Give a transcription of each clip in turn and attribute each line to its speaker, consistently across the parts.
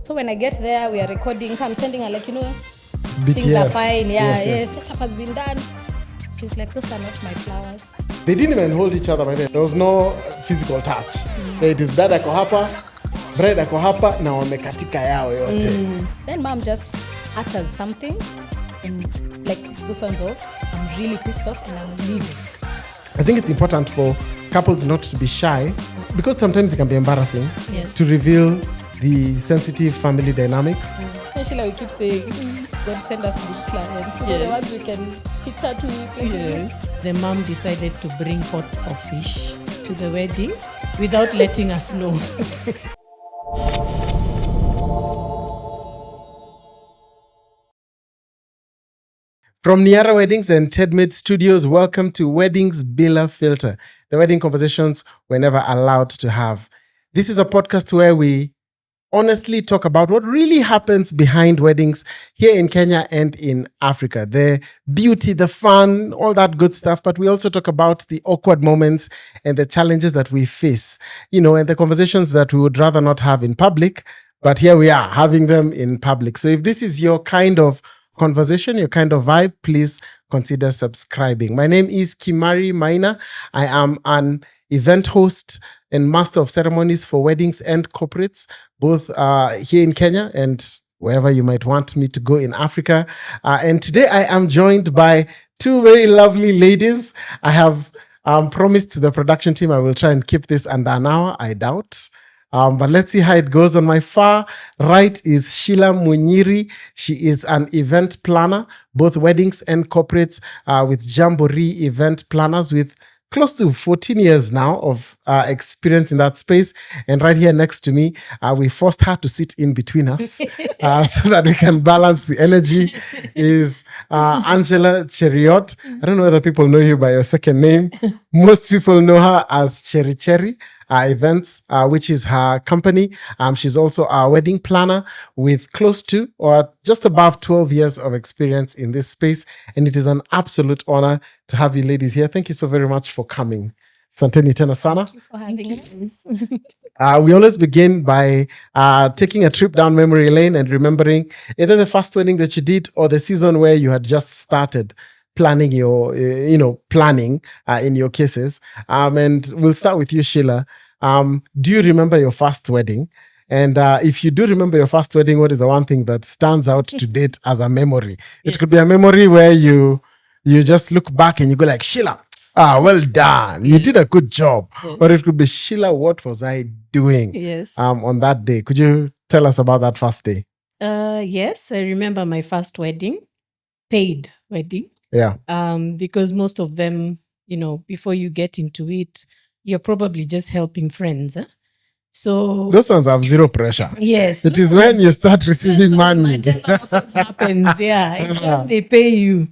Speaker 1: So when I get there, we are recording. So I'm sending her like,
Speaker 2: BTS.
Speaker 1: things are fine. Yeah,
Speaker 2: Yes.
Speaker 1: setup has been done. She's like, those are not my flowers.
Speaker 2: They didn't even hold each other by then. There was no physical touch. So it is dad ako hapa, bride ako hapa, na wamekatika yao yote.
Speaker 1: Then mom just utters something and like this one's off. I'm really pissed off and I'm leaving.
Speaker 2: I think it's important for couples not to be shy because sometimes it can be embarrassing to reveal the sensitive family dynamics.
Speaker 1: Especially we keep saying, God send us good clients. So the ones we can chit-chat with.
Speaker 3: Yes. The mom decided to bring pots of fish to the wedding without letting us know.
Speaker 2: From Niyara Weddings and Tedmade Studios, welcome to Weddings Bila Filter, the wedding conversations we're never allowed to have. This is a podcast where we honestly talk about what really happens behind weddings here in Kenya and in Africa. The beauty, the fun, all that good stuff. But we also talk about the awkward moments and the challenges that we face, and the conversations that we would rather not have in public. But here we are having them in public. So if this is your kind of conversation, your kind of vibe, please consider subscribing. My name is Kimari Maina. I am an event host and master of ceremonies for weddings and corporates, both here in Kenya and wherever you might want me to go in Africa. And today I am joined by two very lovely ladies. I have promised the production team I will try and keep this under an hour. I doubt. But let's see how it goes. On my far right is Sheila Munyiri. She is an event planner, both weddings and corporates, with Jamboree Event Planners, with close to 14 years now of experience in that space. And right here next to me, we forced her to sit in between us so that we can balance the energy, is Angela Cheriot. I don't know whether people know you by your second name. Most people know her as Cherry Cherry Events, which is her company. She's also a wedding planner with close to or just above 12 years of experience in this space. And it is an absolute honor to have you ladies here. Thank you so very much for coming. Santeni tena sana.
Speaker 1: Thank you for having us.
Speaker 2: We always begin by taking a trip down memory lane and remembering either the first wedding that you did or the season where you had just started planning your, planning in your cases. And we'll start with you, Sheila. Do you remember your first wedding? And if you do remember your first wedding, what is the one thing that stands out to date as a memory? It could be a memory where you just look back and you go like, Sheila, well done. You did a good job. Or it could be, Sheila, what was I doing on that day? Could you tell us about that first day?
Speaker 3: Yes, I remember my first wedding, paid wedding.
Speaker 2: Yeah.
Speaker 3: Because most of them, before you get into it, you're probably just helping friends. So
Speaker 2: those ones have zero pressure.
Speaker 3: Yes.
Speaker 2: It is when you start receiving money.
Speaker 3: What happens, it's when they pay you.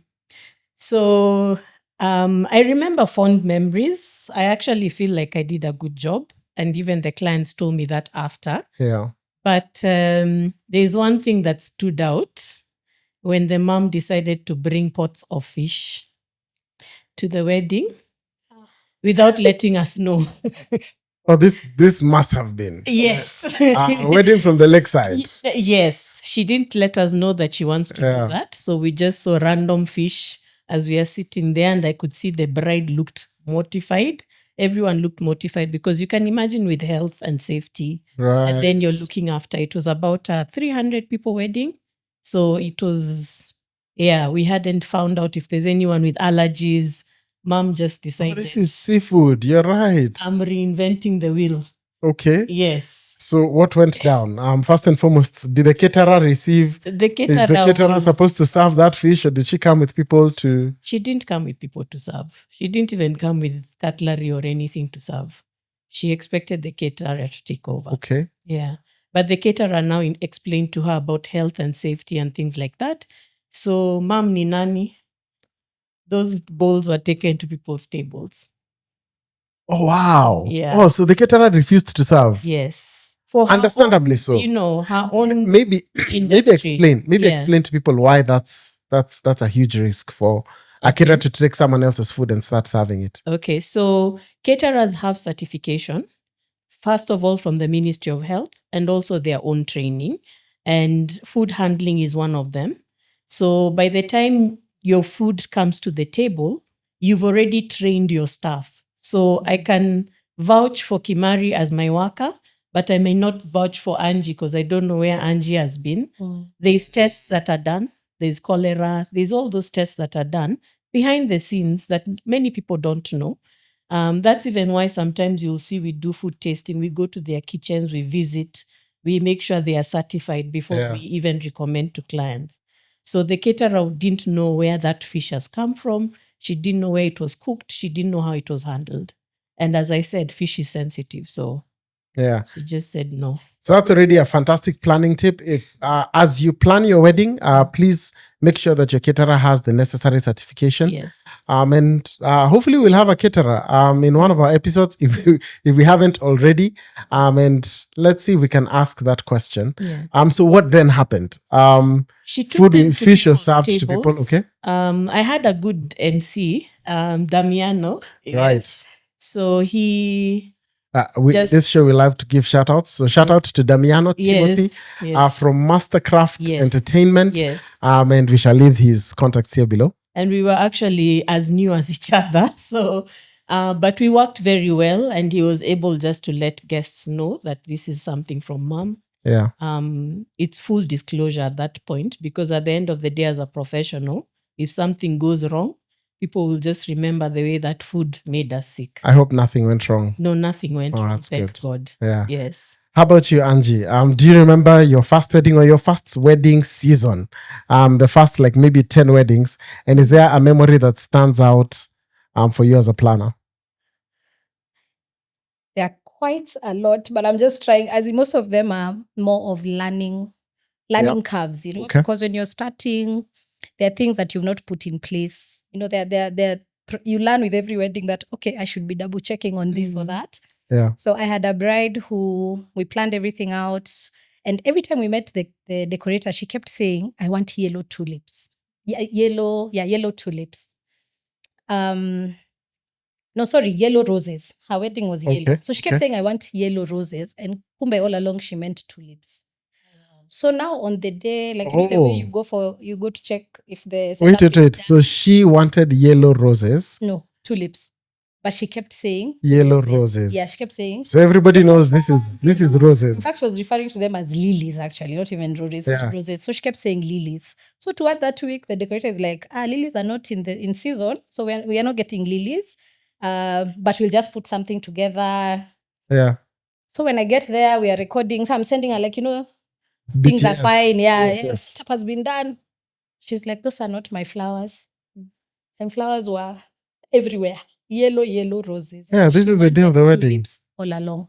Speaker 3: So I remember fond memories. I actually feel like I did a good job. And even the clients told me that after.
Speaker 2: Yeah.
Speaker 3: But there's one thing that stood out when the mom decided to bring pots of fish to the wedding without letting us know.
Speaker 2: Oh, this must have been.
Speaker 3: Yes.
Speaker 2: A wedding from the lakeside.
Speaker 3: Yes. She didn't let us know that she wants to do that. So we just saw random fish as we are sitting there, and I could see the bride looked mortified. Everyone looked mortified because you can imagine with health and safety.
Speaker 2: Right.
Speaker 3: And then you're looking after. It was about a 300 people wedding. So it was, we hadn't found out if there's anyone with allergies. Mom just decided.
Speaker 2: This is seafood. You're right.
Speaker 3: I'm reinventing the wheel.
Speaker 2: Okay.
Speaker 3: Yes.
Speaker 2: So what went down? First and foremost, did the caterer receive?
Speaker 3: The caterer
Speaker 2: is the caterer supposed to serve that fish, or did she come with people to?
Speaker 3: She didn't come with people to serve. She didn't even come with cutlery or anything to serve. She expected the caterer to take over.
Speaker 2: Okay.
Speaker 3: Yeah. But the caterer now explained to her about health and safety and things like that. So, Mom ni nani? Those bowls were taken to people's tables.
Speaker 2: Oh, wow.
Speaker 3: Yeah.
Speaker 2: Oh, so the caterer refused to serve.
Speaker 3: Yes. For
Speaker 2: understandably so.
Speaker 3: Her own
Speaker 2: maybe
Speaker 3: industry.
Speaker 2: explain to people why that's a huge risk for a caterer to take someone else's food and start serving it.
Speaker 3: Okay, so caterers have certification, first of all from the Ministry of Health, and also their own training. and food handling is one of them. So by the time your food comes to the table, you've already trained your staff. So I can vouch for Kimari as my worker, but I may not vouch for Angie because I don't know where Angie has been. There's tests that are done. There's cholera. There's all those tests that are done behind the scenes that many people don't know. That's even why sometimes you'll see we do food tasting. We go to their kitchens, we visit, we make sure they are certified before we even recommend to clients. So the caterer didn't know where that fish has come from. She didn't know where it was cooked. She didn't know how it was handled. And as I said, fish is sensitive. So she just said no.
Speaker 2: So that's already a fantastic planning tip. If as you plan your wedding, please make sure that your caterer has the necessary certification.
Speaker 3: Yes.
Speaker 2: And hopefully we'll have a caterer in one of our episodes if we haven't already. And let's see if we can ask that question.
Speaker 3: Yeah.
Speaker 2: So what then happened?
Speaker 3: She took them to
Speaker 2: fish was
Speaker 3: people's
Speaker 2: served to
Speaker 3: tables.
Speaker 2: people. Okay.
Speaker 3: I had a good MC, Damiano.
Speaker 2: Right.
Speaker 3: So he
Speaker 2: this show we love to give shout outs. So shout out to Damiano Timothy from Mastercraft Entertainment. And we shall leave his contacts here below.
Speaker 3: And we were actually as new as each other. So, but we worked very well, and he was able just to let guests know that this is something from mom.
Speaker 2: Yeah.
Speaker 3: It's full disclosure at that point, because at the end of the day, as a professional, if something goes wrong, people will just remember the way that food made us sick.
Speaker 2: I hope nothing went wrong.
Speaker 3: No, nothing went wrong.
Speaker 2: That's
Speaker 3: Thank
Speaker 2: good.
Speaker 3: God.
Speaker 2: Yeah.
Speaker 3: Yes.
Speaker 2: How about you, Angie? Do you remember your first wedding or your first wedding season? The first maybe 10 weddings. And is there a memory that stands out for you as a planner?
Speaker 1: There are quite a lot, but I'm just trying, as most of them are more of learning curves,
Speaker 2: Okay.
Speaker 1: because when you're starting, there are things that you've not put in place. You learn with every wedding that, okay, I should be double checking on this or that.
Speaker 2: Yeah.
Speaker 1: So I had a bride who we planned everything out. And every time we met the decorator, she kept saying, I want yellow tulips. Yellow tulips. Yellow roses. Her wedding was yellow.
Speaker 2: Okay.
Speaker 1: So she kept saying, I want yellow roses. And kumbe all along she meant tulips. So now on the day, the way you go to check if the
Speaker 2: wait. So she wanted yellow roses.
Speaker 1: No, tulips. But she kept saying
Speaker 2: yellow roses.
Speaker 1: Yeah, she kept saying.
Speaker 2: So everybody knows this is roses.
Speaker 1: In fact, she was referring to them as lilies, actually, not even roses.
Speaker 2: Yeah.
Speaker 1: Roses. So she kept saying lilies. So toward that week, the decorator is like, lilies are not in season, so we are not getting lilies. But we'll just put something together.
Speaker 2: Yeah.
Speaker 1: So when I get there, we are recording. So I'm sending her things are fine. Yeah, yes. Stuff has been done. She's like, those are not my flowers. And flowers were everywhere. Yellow roses.
Speaker 2: Yeah, this is the day of the wedding.
Speaker 1: All along.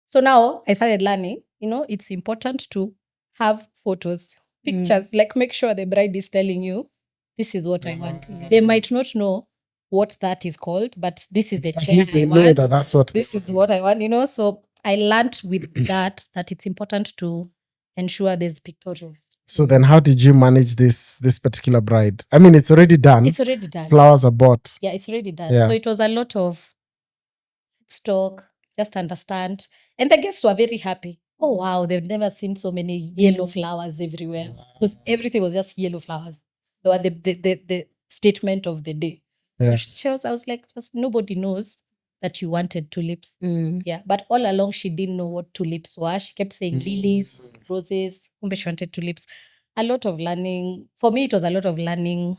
Speaker 1: So now I started learning, it's important to have photos, pictures, make sure the bride is telling you, this is what I want. They might not know what that is called, but this is the chair I want.
Speaker 2: That's what
Speaker 1: this is what I want, So I learned with that it's important to ensure there's pictorial.
Speaker 2: So then how did you manage this particular bride? I mean, it's already done.
Speaker 1: It's already done.
Speaker 2: Flowers are bought.
Speaker 1: Yeah, it's already done.
Speaker 2: Yeah.
Speaker 1: So it was a lot of talk, just understand. And the guests were very happy. Oh, wow, they've never seen so many yellow flowers everywhere. Because everything was just yellow flowers. They were the statement of the day.
Speaker 2: Yeah.
Speaker 1: So I was like, just nobody knows that you wanted tulips. Yeah, but all along she didn't know what tulips were. She kept saying lilies, roses. She wanted tulips. A lot of learning. For me, it was a lot of learning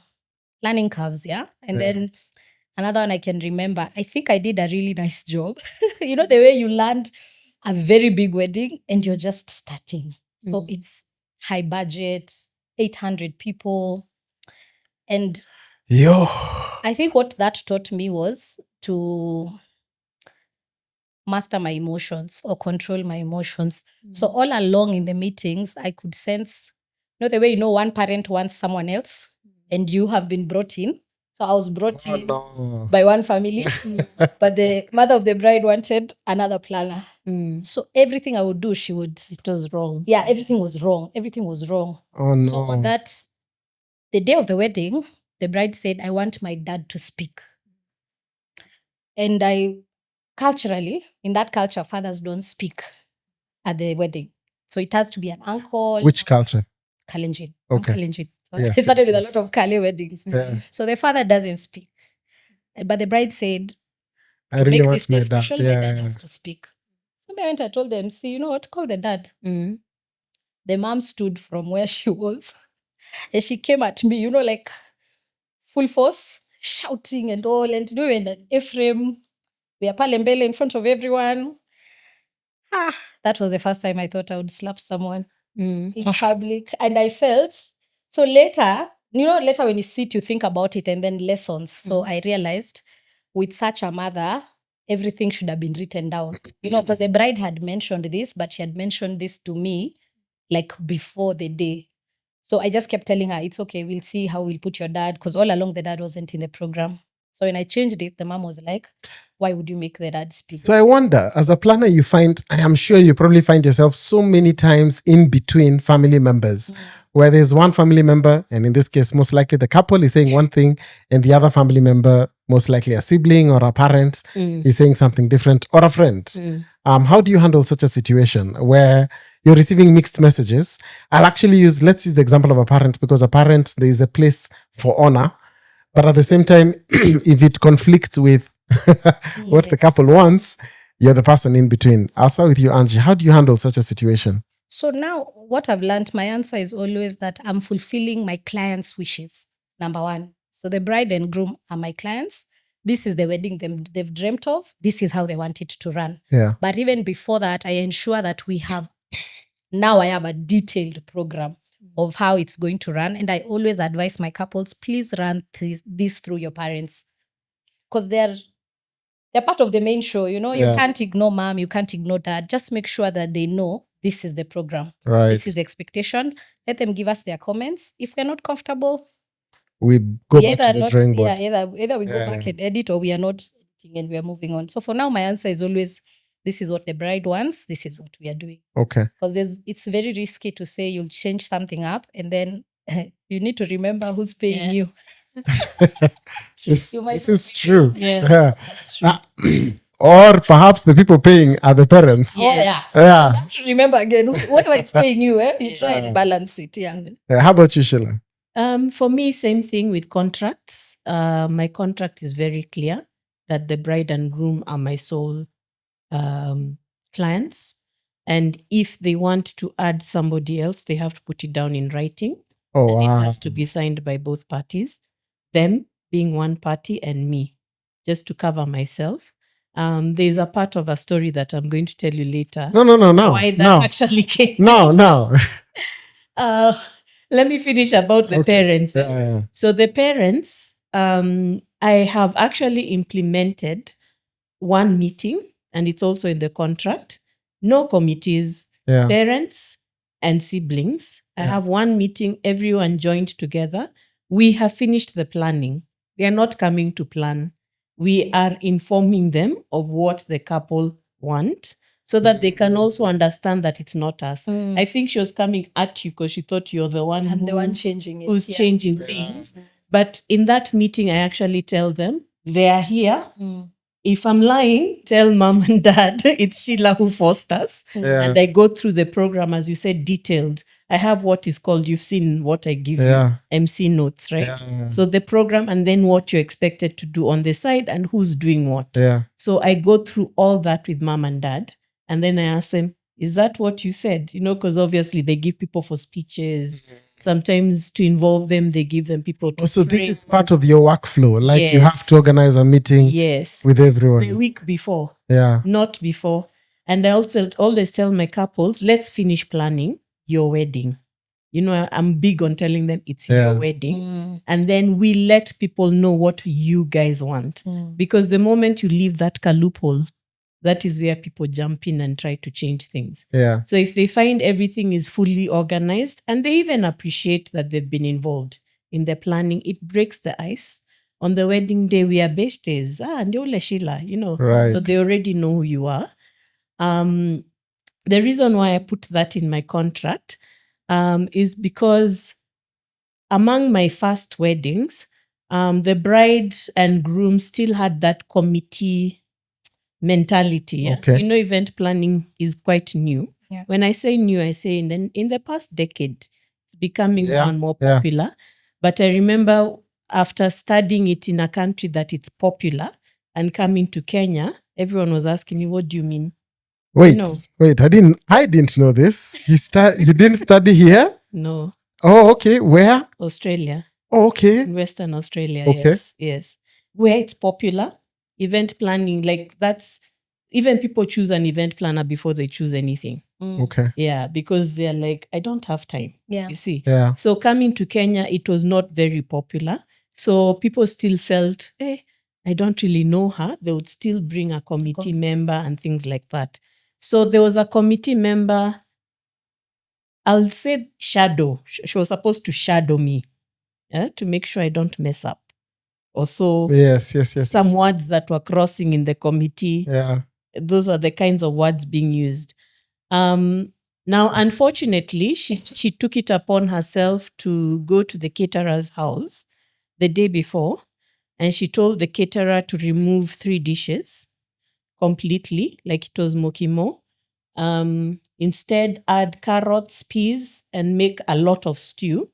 Speaker 1: curves, yeah. And then another one I can remember, I think I did a really nice job. The way you land a very big wedding and you're just starting. So it's high budget, 800 people. And I think what that taught me was to master my emotions or control my emotions. So all along in the meetings, I could sense, the way one parent wants someone else and you have been brought in. So I was brought in by one family, but the mother of the bride wanted another planner. So everything I would do, it was wrong. Yeah, everything was wrong.
Speaker 2: Oh no.
Speaker 1: So on that, the day of the wedding, the bride said, I want my dad to speak. And culturally, in that culture, fathers don't speak at the wedding. So it has to be an uncle.
Speaker 2: Which culture?
Speaker 1: Kalenjin.
Speaker 2: Okay.
Speaker 1: I'm Kalenjin. So
Speaker 2: Yes,
Speaker 1: I started
Speaker 2: yes,
Speaker 1: with
Speaker 2: yes.
Speaker 1: a lot of Kale weddings.
Speaker 2: Yeah.
Speaker 1: So the father doesn't speak. But the bride said,
Speaker 2: I
Speaker 1: to
Speaker 2: really
Speaker 1: make
Speaker 2: want
Speaker 1: this
Speaker 2: my
Speaker 1: day
Speaker 2: dad.
Speaker 1: special, my
Speaker 2: Yeah,
Speaker 1: dad
Speaker 2: yeah.
Speaker 1: has to speak. So I went, I told them, see, you know what, call the dad. The mom stood from where she was and she came at me, you know, like full force, shouting and all. And doing that, Ephraim, we are palembele in front of everyone. That was the first time I thought I would slap someone in public. And I felt, so later, you know, later when you sit, you think about it and then lessons. So I realized with such a mother, everything should have been written down. You know, because the bride had mentioned this, but she had mentioned this to me like before the day. So I just kept telling her, it's okay, we'll see how we'll put your dad. Because all along the dad wasn't in the program. So when I changed it, the mom was like, why would you make the dad speak?
Speaker 2: So I wonder, as a planner, I am sure you probably find yourself so many times in between family members, where there's one family member, and in this case, most likely the couple is saying one thing, and the other family member, most likely a sibling or a parent, is saying something different, or a friend. How do you handle such a situation where you're receiving mixed messages? Let's use the example of a parent, because a parent, there is a place for honor, but at the same time, if it conflicts with what the couple wants, you're the person in between. I'll start with you, Angie. How do you handle such a situation?
Speaker 1: So now what I've learned, my answer is always that I'm fulfilling my clients' wishes. Number one. So the bride and groom are my clients. This is the wedding they've dreamt of. This is how they want it to run.
Speaker 2: Yeah.
Speaker 1: But even before that, I ensure that I have a detailed program of how it's going to run. And I always advise my couples, please run this through your parents. Because they're part of the main show, you know.
Speaker 2: Yeah.
Speaker 1: You can't ignore mom, you can't ignore dad. Just make sure that they know this is the program.
Speaker 2: Right.
Speaker 1: This is the expectation. Let them give us their comments. If we're not comfortable,
Speaker 2: We go back to the drawing board.
Speaker 1: Either we go back and edit, or we are not editing and we are moving on. So for now, my answer is always, this is what the bride wants. This is what we are doing. Okay. Because it's very risky to say you'll change something up and then you need to remember who's paying you.
Speaker 2: This is true.
Speaker 3: Yeah. That's true.
Speaker 2: Or perhaps the people paying are the parents.
Speaker 3: Yes.
Speaker 1: So you have to remember again, whoever is paying you, you try and balance it.
Speaker 2: How about you, Sheila?
Speaker 3: For me, same thing with contracts. My contract is very clear that the bride and groom are my sole clients. And if they want to add somebody else, they have to put it down in writing.
Speaker 2: Oh,
Speaker 3: and
Speaker 2: wow.
Speaker 3: it has to be signed by both parties. Them being one party and me, just to cover myself. There's a part of a story that I'm going to tell you later.
Speaker 2: No.
Speaker 3: Why that actually came.
Speaker 2: No.
Speaker 3: Let me finish about the parents.
Speaker 2: Yeah.
Speaker 3: So the parents, I have actually implemented one meeting, and it's also in the contract. No committees, parents and siblings. I have one meeting, everyone joined together. We have finished the planning. They are not coming to plan. We are informing them of what the couple want, so that they can also understand that it's not us. I think she was coming at you because she thought you're the one
Speaker 1: I'm the one changing it.
Speaker 3: who's changing things. But in that meeting, I actually tell them, they are here. If I'm lying, tell mom and dad it's Sheila who forced us. And I go through the program, as you said, detailed. I have what is called, you've seen what I give you, MC notes, right? So the program, and then what you're expected to do on the side and who's doing what. So I go through all that with mom and dad. And then I ask them, is that what you said? You know, because obviously they give people for speeches. Sometimes to involve them, they give them people to
Speaker 2: So
Speaker 3: pray.
Speaker 2: this is part of your workflow. Like you have to organize a meeting with everyone.
Speaker 3: The week before.
Speaker 2: Yeah.
Speaker 3: Not before. And I also always tell my couples, let's finish planning your wedding. You know, I'm big on telling them it's your wedding. And then we let people know what you guys want. Because the moment you leave that loophole, that is where people jump in and try to change things. So if they find everything is fully organized, and they even appreciate that they've been involved in the planning, it breaks the ice. On the wedding day, we are besties. Ndiole Sheila, you know.
Speaker 2: Right.
Speaker 3: So they already know who you are. The reason why I put that in my contract is because among my first weddings, the bride and groom still had that committee mentality.
Speaker 2: Okay.
Speaker 3: You know, event planning is quite new.
Speaker 1: Yeah.
Speaker 3: When I say new, I say in the past decade, it's becoming more and more popular. But I remember after studying it in a country that it's popular and coming to Kenya, everyone was asking me, what do you mean?
Speaker 2: Wait,
Speaker 3: No.
Speaker 2: wait. I didn't know this. You didn't study here?
Speaker 3: No.
Speaker 2: Oh, okay. Where?
Speaker 3: Australia.
Speaker 2: Oh, okay.
Speaker 3: In Western Australia,
Speaker 2: Okay.
Speaker 3: yes. Where it's popular, event planning, like that's, even people choose an event planner before they choose anything.
Speaker 2: Okay.
Speaker 3: Yeah, because they're like, I don't have time.
Speaker 1: Yeah.
Speaker 3: You see?
Speaker 2: Yeah.
Speaker 3: So coming to Kenya, it was not very popular. So people still felt, I don't really know her. They would still bring a committee member and things like that. So there was a committee member, I'll say shadow. She was supposed to shadow me, to make sure I don't mess up. Also,
Speaker 2: Yes.
Speaker 3: some words that were crossing in the committee.
Speaker 2: Yeah.
Speaker 3: Those are the kinds of words being used. Now, unfortunately, she took it upon herself to go to the caterer's house the day before, and she told the caterer to remove 3 dishes completely, like it was mokimo. Instead, add carrots, peas, and make a lot of stew.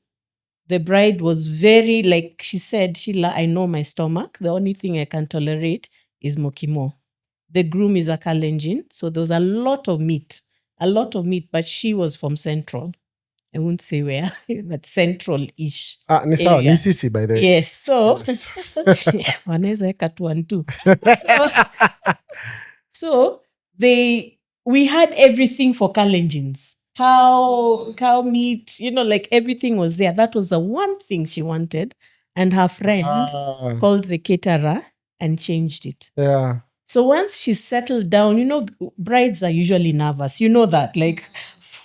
Speaker 3: The bride was very, like she said, Sheila, I know my stomach. The only thing I can tolerate is mokimo. The groom is a Kalenjin, so there was a lot of meat, but she was from Central. I won't say where, but Central-ish.
Speaker 2: Ni sawa, ni sisi, by the way.
Speaker 3: Yes, so wanaweza weka 2 and 2. So we had everything for Kalenjins. Cow meat, like everything was there. That was the one thing she wanted. And her friend called the caterer and changed it.
Speaker 2: Yeah.
Speaker 3: So once she settled down, brides are usually nervous. You know that, like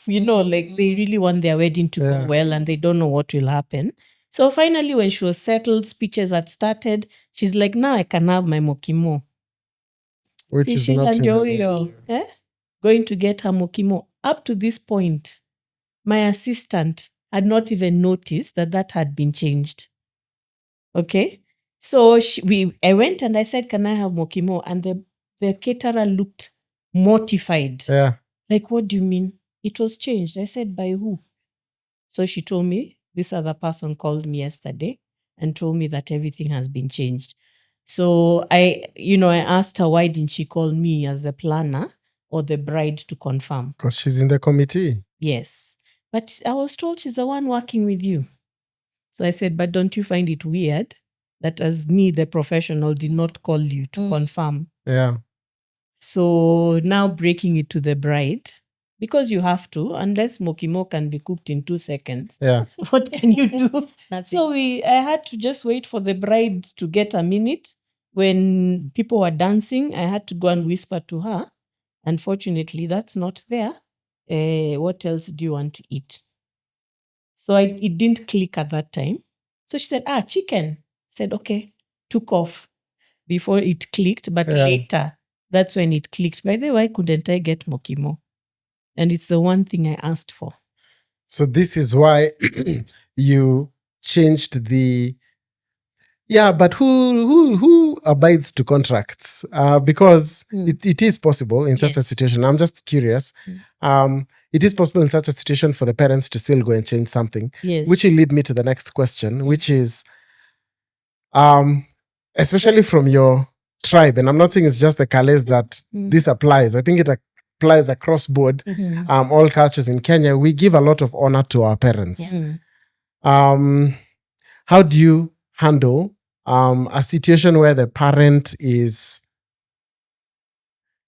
Speaker 3: they really want their wedding to go well and they don't know what will happen. So finally, when she was settled, speeches had started. She's like, now I can have my mokimo.
Speaker 2: Which is not
Speaker 3: going to get her mokimo. Up to this point, my assistant had not even noticed that had been changed. Okay? So I went and I said, can I have mokimo? And the caterer looked mortified.
Speaker 2: Yeah.
Speaker 3: Like, what do you mean? It was changed. I said, by who? So she told me, this other person called me yesterday and told me that everything has been changed. So I asked her, why didn't she call me as the planner or the bride to confirm?
Speaker 2: Because she's in the committee.
Speaker 3: Yes. But I was told she's the one working with you. So I said, but don't you find it weird that as me, the professional, did not call you to confirm?
Speaker 2: Yeah.
Speaker 3: So now breaking it to the bride, because you have to, unless mokimo can be cooked in 2 seconds.
Speaker 2: Yeah.
Speaker 3: What can you do?
Speaker 1: Nothing.
Speaker 3: So I had to just wait for the bride to get a minute. When people were dancing, I had to go and whisper to her. Unfortunately, that's not there. What else do you want to eat? So it didn't click at that time. So she said, chicken. I said, okay. Took off before it clicked, but later, that's when it clicked. By the way, why couldn't I get mokimo? And it's the one thing I asked for.
Speaker 2: So this is why you changed the... Yeah, but who abides to contracts? Because it is possible in such a situation. I'm just curious. It is possible in such a situation for the parents to still go and change something.
Speaker 3: Yes.
Speaker 2: Which will lead me to the next question, which is, especially from your tribe, and I'm not saying it's just the Kales that this applies. I think it applies across board, all cultures in Kenya. We give a lot of honor to our parents. How do you handle a situation where the parent is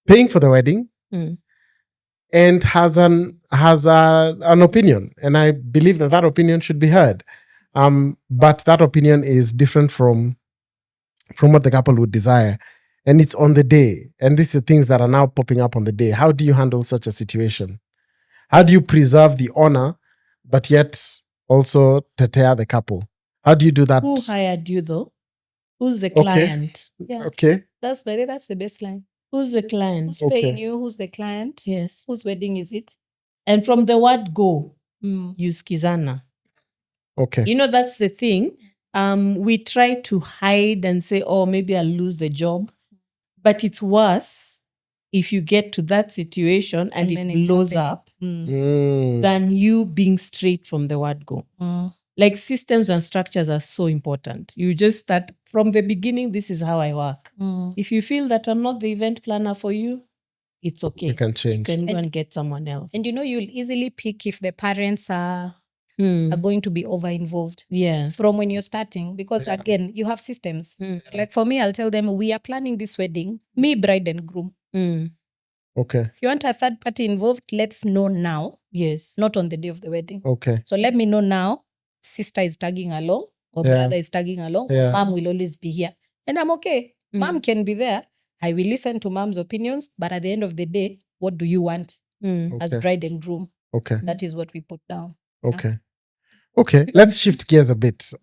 Speaker 2: paying for the wedding and has an opinion, and I believe that opinion should be heard, but that opinion is different from what the couple would desire, and it's on the day, and these are things that are now popping up on the day. How do you handle such a situation? How do you preserve the honor but yet also tear the couple? How do you do that?
Speaker 3: Who hired you though? Who's the client?
Speaker 1: Yeah.
Speaker 2: Okay.
Speaker 1: That's the baseline.
Speaker 3: Who's the client?
Speaker 1: Who's paying you? Who's the client?
Speaker 3: Yes.
Speaker 1: Whose wedding is it?
Speaker 3: And from the word go, use kizana.
Speaker 2: Okay.
Speaker 3: That's the thing. We try to hide and say, oh, maybe I'll lose the job. But it's worse if you get to that situation and
Speaker 1: then
Speaker 3: it
Speaker 1: it's
Speaker 3: blows
Speaker 1: happening.
Speaker 3: up than you being straight from the word go. Like systems and structures are so important. You just start from the beginning. This is how I work. If you feel that I'm not the event planner for you, it's okay.
Speaker 2: You can change.
Speaker 3: You can go and get someone else.
Speaker 1: And you'll easily pick if the parents are going to be over involved.
Speaker 3: Yeah.
Speaker 1: From when you're starting, because again, you have systems. Like for me, I'll tell them, we are planning this wedding, me, bride and groom.
Speaker 2: Okay.
Speaker 1: If you want a third party involved, let's know now.
Speaker 3: Yes.
Speaker 1: Not on the day of the wedding.
Speaker 2: Okay.
Speaker 1: So let me know now. Sister is tagging along or brother is tagging along.
Speaker 2: Yeah.
Speaker 1: Mom will always be here. And I'm okay. Mom can be there. I will listen to mom's opinions. But at the end of the day, what do you want as bride and groom?
Speaker 2: Okay.
Speaker 1: That is what we put down.
Speaker 2: Okay. Okay. Let's shift gears a bit.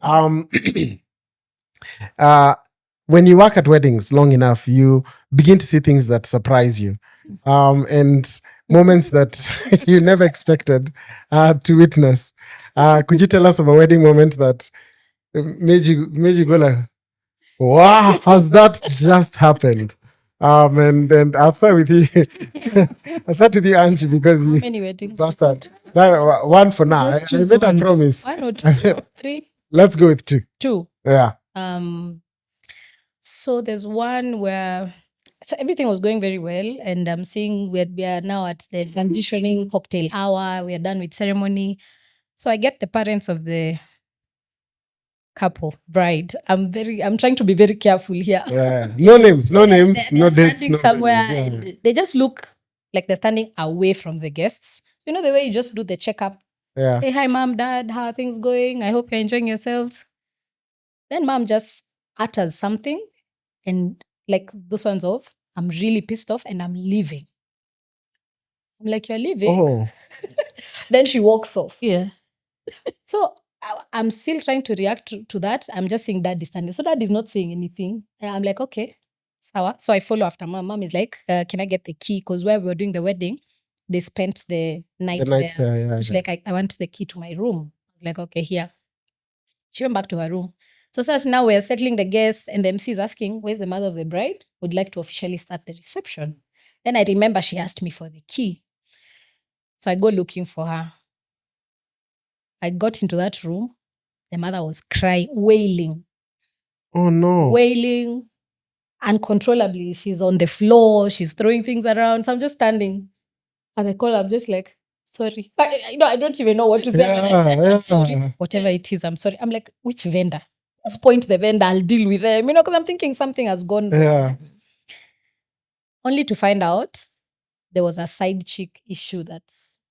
Speaker 2: When you work at weddings long enough, you begin to see things that surprise you, and moments that you never expected to witness. Could you tell us of a wedding moment that made you go like, wow, has that just happened? And I'll start with you. I'll start with you, Angie, because
Speaker 1: How
Speaker 2: you
Speaker 1: many weddings?
Speaker 2: bastard. One for now.
Speaker 3: Just
Speaker 2: I
Speaker 3: choose
Speaker 2: made a
Speaker 3: one.
Speaker 2: promise.
Speaker 1: 1 or 2 or 3?
Speaker 2: Let's go with 2.
Speaker 1: 2.
Speaker 2: Yeah.
Speaker 1: So there's one where everything was going very well, and I'm seeing we are now at the transitioning cocktail hour. We are done with ceremony. So I get the parents of the couple, bride. I'm trying to be very careful here.
Speaker 2: Yeah. No names, no names,
Speaker 1: They're
Speaker 2: no dates,
Speaker 1: standing
Speaker 2: no
Speaker 1: somewhere.
Speaker 2: weddings, yeah.
Speaker 1: They just look like they're standing away from the guests. You know the way you just do the checkup.
Speaker 2: Yeah.
Speaker 1: Hey, hi, mom, dad, how are things going? I hope you're enjoying yourselves. Then mom just utters something, and like those ones off, I'm really pissed off and I'm leaving. I'm like, you're leaving?
Speaker 2: Oh.
Speaker 1: Then she walks off.
Speaker 3: Yeah.
Speaker 1: So I'm still trying to react to that. I'm just seeing dad is standing. So dad is not saying anything. And I'm like, okay, sawa. So I follow after mom. Mom is like, can I get the key? Because where we were doing the wedding, they spent the night there.
Speaker 2: Yeah.
Speaker 1: So she's like, I want the key to my room. I was like, okay, here. She went back to her room. So now we're settling the guests, and the MC is asking, where's the mother of the bride? Would like to officially start the reception. Then I remember she asked me for the key. So I go looking for her. I got into that room. The mother was crying, wailing.
Speaker 2: Oh no.
Speaker 1: Wailing uncontrollably. She's on the floor. She's throwing things around. So I'm just standing. And I call her, I'm just like, sorry. I don't even know what to say.
Speaker 2: Yeah.
Speaker 1: Sorry. Whatever it is, I'm sorry. I'm like, which vendor? Just point the vendor. I'll deal with them. Because I'm thinking something has gone wrong.
Speaker 2: Yeah.
Speaker 1: Only to find out there was a side chick issue that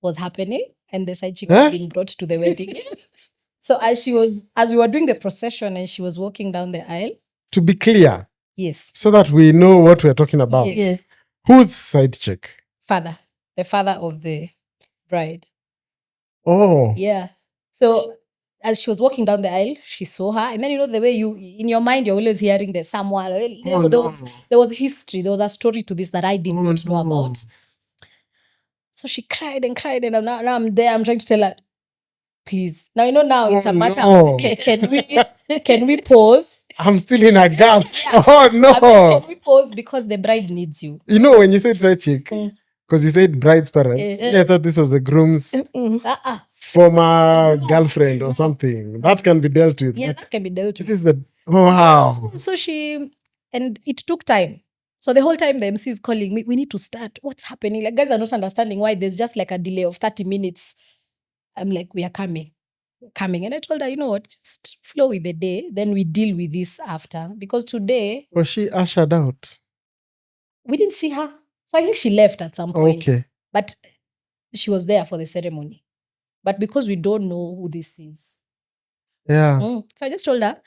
Speaker 1: was happening, and the side chick was being brought to the wedding. So as we were doing the procession and she was walking down the aisle.
Speaker 2: To be clear,
Speaker 1: Yes.
Speaker 2: so that we know what we're talking about.
Speaker 1: Yes.
Speaker 3: Yeah.
Speaker 2: Who's side chick?
Speaker 1: The father of the bride.
Speaker 2: Oh.
Speaker 1: Yeah. So as she was walking down the aisle, she saw her. And then, the way in your mind, you're always hearing that someone, there was history. There was a story to this that I did not know about. So she cried and cried. And now I'm there. I'm trying to tell her, please. Now, it's a matter of, can we pause?
Speaker 2: I'm still in a gasp. Oh no.
Speaker 1: Can we pause? Because the bride needs you.
Speaker 2: When you said side chick, because you said bride's parents, I thought this was the groom's former girlfriend or something. That can be dealt with.
Speaker 1: Yeah, that can be dealt with.
Speaker 2: It is wow.
Speaker 1: So and it took time. So the whole time the MC is calling me, we need to start. What's happening? Like, guys are not understanding why there's just like a delay of 30 minutes. I'm like, we are coming. And I told her, you know what, just flow with the day. Then we deal with this after. Because today...
Speaker 2: Was she ushered out?
Speaker 1: We didn't see her. So I think she left at some point.
Speaker 2: Okay.
Speaker 1: But she was there for the ceremony. But because we don't know who this is.
Speaker 2: Yeah.
Speaker 1: So I just told her,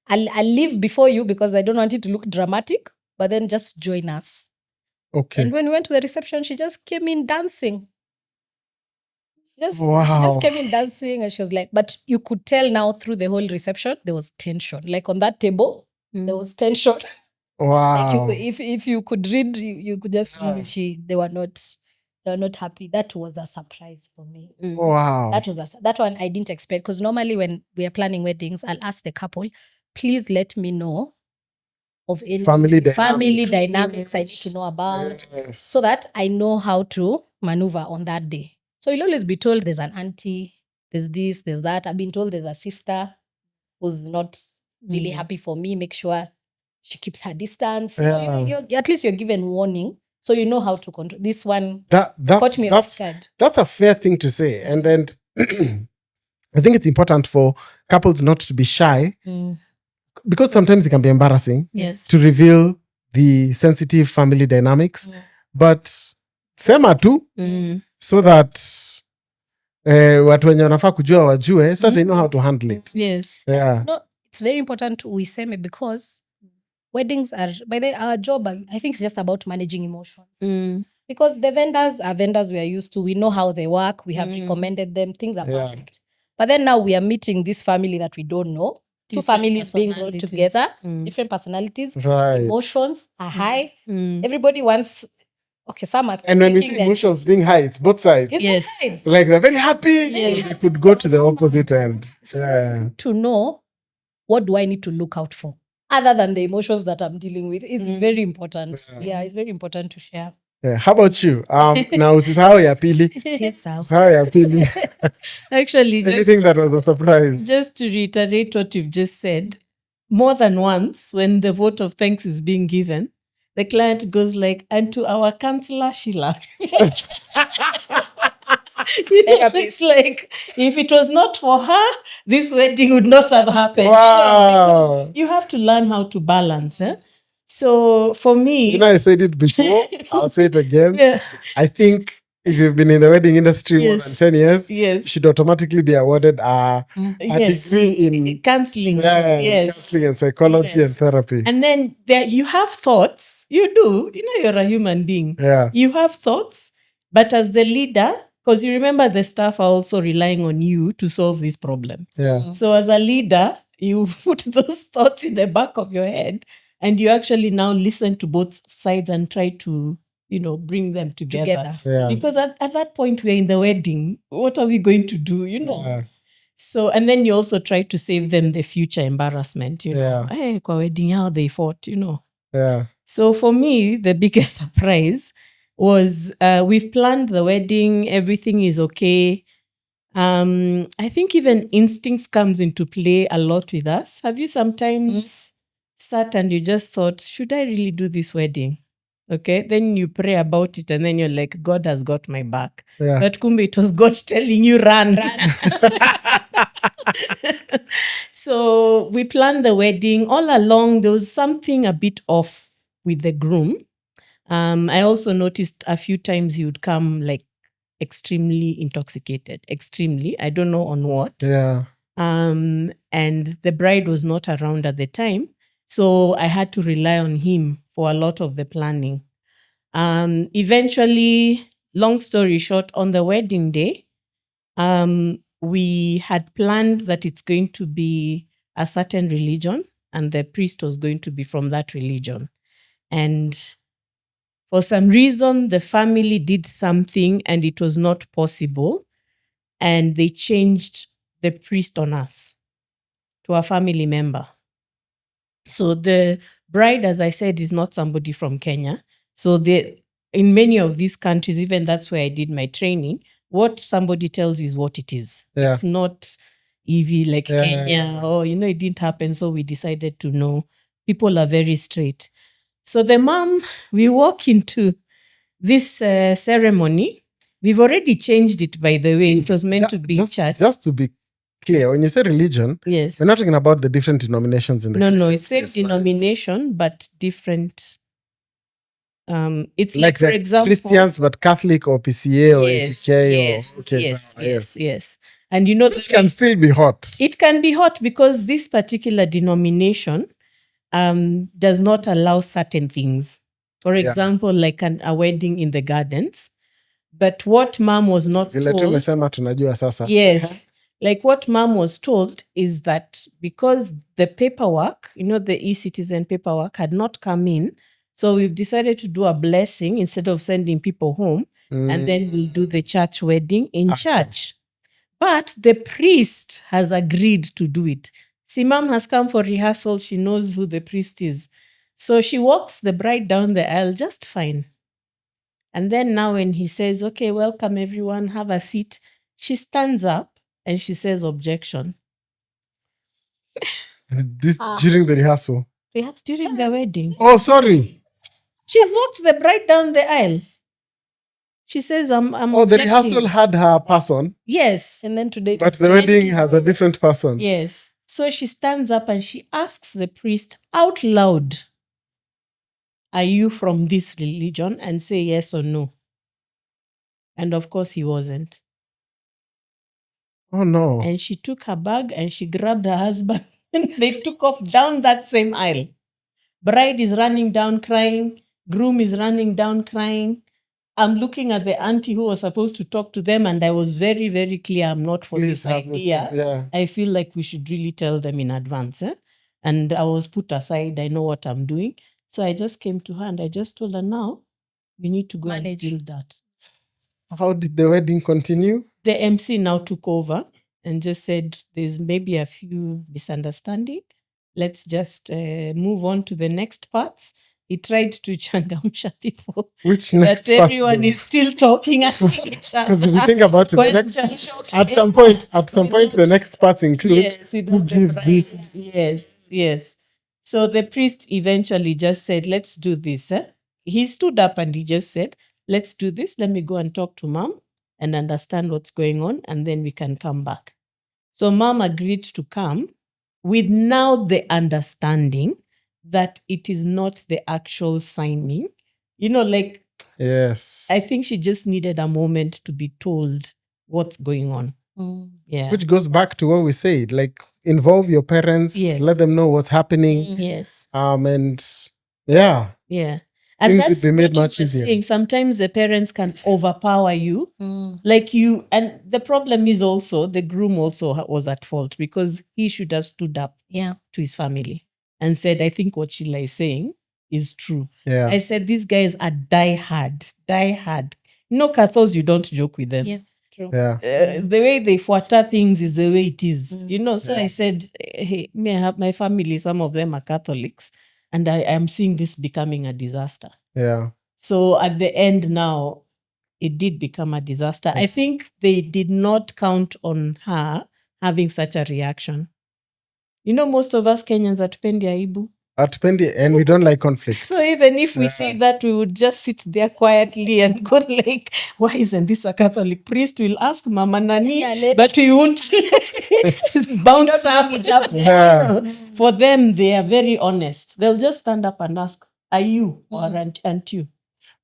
Speaker 1: I'll leave before you because I don't want it to look dramatic. But then just join us.
Speaker 2: Okay.
Speaker 1: And when we went to the reception, she just came in dancing. She
Speaker 2: Wow.
Speaker 1: just came in dancing, and she was like, but you could tell now through the whole reception, there was tension. Like on that table, there was tension.
Speaker 2: Wow.
Speaker 1: Like if you could read, you could just see they were not happy. That was a surprise for me.
Speaker 2: Wow.
Speaker 1: That one I didn't expect, because normally when we are planning weddings, I'll ask the couple, please let me know of any
Speaker 2: Family
Speaker 1: family dynamics I need to know about, so that I know how to maneuver on that day. So you'll always be told there's an auntie, there's this, there's that. I've been told there's a sister who's not really happy for me. Make sure she keeps her distance. At least you're given warning, so you know how to control this one. Caught me off guard.
Speaker 2: That's a fair thing to say. And then I think it's important for couples not to be shy, because sometimes it can be embarrassing to reveal the sensitive family dynamics. But sema tu so that watu wenye wanafaa kujua wajue, so they know how to handle it.
Speaker 3: Yes.
Speaker 2: Yeah.
Speaker 1: No, it's very important we say because weddings are, our job, I think it's just about managing emotions. Because the vendors are vendors we are used to. We know how they work. We have recommended them. Things are perfect. But then now we are meeting this family that we don't know. Two families being brought together, different personalities, emotions are high. Everybody wants, some are
Speaker 2: and when we see emotions being high, it's both sides.
Speaker 1: Yes.
Speaker 2: Like they're very happy. They could go to the opposite end.
Speaker 1: To know, what do I need to look out for? Other than the emotions that I'm dealing with. It's very important. Yeah, it's very important to share.
Speaker 2: Yeah. How about you? Now usisahau ya pili. Usisahau ya pili.
Speaker 3: Actually,
Speaker 2: anything that was a surprise.
Speaker 3: Just to reiterate what you've just said, more than once when the vote of thanks is being given, the client goes like, and to our counselor Sheila. It's like, if it was not for her, this wedding would not have happened.
Speaker 2: Wow.
Speaker 3: Because you have to learn how to balance. So for me,
Speaker 2: I said it before. I'll say it again.
Speaker 3: Yeah.
Speaker 2: I think if you've been in the wedding industry more than 10 years, you should automatically be awarded a degree in
Speaker 3: counseling.
Speaker 2: Counseling and psychology and therapy.
Speaker 3: And then you have thoughts. You do. You're a human being.
Speaker 2: Yeah.
Speaker 3: You have thoughts, but as the leader, because you remember the staff are also relying on you to solve this problem.
Speaker 2: Yeah.
Speaker 3: So as a leader, you put those thoughts in the back of your head and you actually now listen to both sides and try to, bring them together.
Speaker 2: Yeah.
Speaker 3: Because at that point, we're in the wedding. What are we going to do?
Speaker 2: Yeah.
Speaker 3: So, and then you also try to save them the future embarrassment, Hey, kwa wedding, how they fought,
Speaker 2: Yeah.
Speaker 3: So for me, the biggest surprise was we've planned the wedding. Everything is okay. I think even instincts comes into play a lot with us. Have you sometimes sat and you just thought, should I really do this wedding? Okay, then you pray about it and then you're like, God has got my back.
Speaker 2: Yeah.
Speaker 3: But kumbe, it was God telling you, run. So we planned the wedding. All along, there was something a bit off with the groom. I also noticed a few times he would come like extremely intoxicated. Extremely. I don't know on what.
Speaker 2: Yeah.
Speaker 3: And the bride was not around at the time. So I had to rely on him for a lot of the planning. Eventually, long story short, on the wedding day, we had planned that it's going to be a certain religion and the priest was going to be from that religion. And for some reason, the family did something and it was not possible. And they changed the priest on us to a family member. So the bride, as I said, is not somebody from Kenya. So in many of these countries, even that's where I did my training, what somebody tells you is what it is.
Speaker 2: Yeah.
Speaker 3: It's not EV like Kenya. Or, it didn't happen. So we decided to know. People are very straight. So the mom, we walk into this ceremony. We've already changed it, by the way. It was meant to be church.
Speaker 2: Just to be clear, when you say religion,
Speaker 3: yes,
Speaker 2: we're not talking about the different denominations in the
Speaker 3: No, it's same denomination, but different. It's
Speaker 2: like
Speaker 3: for example,
Speaker 2: Christians, but Catholic or PCA or ACK.
Speaker 3: Yes. And
Speaker 2: which can still be hot.
Speaker 3: It can be hot because this particular denomination does not allow certain things. For example, like a wedding in the gardens. But what mom was not told. Yes. Like what mom was told is that because the paperwork, the e-citizen paperwork had not come in, so we've decided to do a blessing instead of sending people home, and then we'll do the church wedding in church. But the priest has agreed to do it. See, mom has come for rehearsal. She knows who the priest is. So she walks the bride down the aisle just fine. And then now when he says, okay, welcome everyone, have a seat, she stands up and she says, objection.
Speaker 2: This during the rehearsal.
Speaker 1: Perhaps
Speaker 3: During the wedding.
Speaker 2: Oh, sorry.
Speaker 3: She's walked the bride down the aisle. She says, I'm
Speaker 2: Oh, the
Speaker 3: objecting.
Speaker 2: rehearsal had her person,
Speaker 3: Yes.
Speaker 1: And then today,
Speaker 2: but the wedding has a different person.
Speaker 3: Yes. So she stands up and she asks the priest out loud, are you from this religion? And say yes or no. And of course he wasn't.
Speaker 2: Oh, no.
Speaker 3: And she took her bag and she grabbed her husband and they took off down that same aisle. Bride is running down crying. Groom is running down crying. I'm looking at the auntie who was supposed to talk to them, and I was very, very clear I'm not for
Speaker 2: Please
Speaker 3: this
Speaker 2: have this
Speaker 3: idea.
Speaker 2: one. Yeah.
Speaker 3: I feel like we should really tell them in advance. And I was put aside. I know what I'm doing. So I just came to her and I just told her, now we need to go
Speaker 1: Manage.
Speaker 3: and deal that.
Speaker 2: How did the wedding continue?
Speaker 3: The MC now took over and just said, there's maybe a few misunderstanding. Let's just move on to the next parts. He tried to changamsha people.
Speaker 2: Which
Speaker 3: But
Speaker 2: next part?
Speaker 3: everyone is still talking, asking each other.
Speaker 2: Because if you think about it, the next,
Speaker 3: questions.
Speaker 2: at some point, the next parts include
Speaker 3: Yes,
Speaker 2: who
Speaker 3: without the
Speaker 2: gives
Speaker 3: bride.
Speaker 2: this.
Speaker 3: Yes. So the priest eventually just said, let's do this. He stood up and he just said, let's do this. Let me go and talk to mom and understand what's going on, and then we can come back. So mom agreed to come with now the understanding that it is not the actual signing. Like,
Speaker 2: Yes.
Speaker 3: I think she just needed a moment to be told what's going on. Yeah.
Speaker 2: Which goes back to what we said, like involve your parents,
Speaker 3: Yeah.
Speaker 2: let them know what's happening.
Speaker 3: Yes.
Speaker 2: And yeah,
Speaker 3: Yeah. And
Speaker 2: things
Speaker 3: that's
Speaker 2: would be made
Speaker 3: what you
Speaker 2: much
Speaker 3: were
Speaker 2: easier.
Speaker 3: saying. Sometimes the parents can overpower you. Like you, and the problem is also the groom also was at fault because he should have stood up
Speaker 1: yeah.
Speaker 3: to his family and said, I think what Sheila is saying is true.
Speaker 2: Yeah.
Speaker 3: I said, these guys are die hard. Cathos, you don't joke with them.
Speaker 1: Yeah. True.
Speaker 2: Yeah.
Speaker 3: The way they fuata things is the way it is, So I said, hey, may I have my family, some of them are Catholics, and I am seeing this becoming a disaster.
Speaker 2: Yeah.
Speaker 3: So at the end now, it did become a disaster. I think they did not count on her having such a reaction. Most of us Kenyans hatupendi aibu.
Speaker 2: And we don't like conflict.
Speaker 3: So even if we see that, we would just sit there quietly and go like, why isn't this a Catholic priest? We'll ask Mama Nani,
Speaker 1: Yeah, later.
Speaker 3: but we won't bounce up.
Speaker 2: Yeah.
Speaker 3: For them, they are very honest. They'll just stand up and ask, are you or aren't you?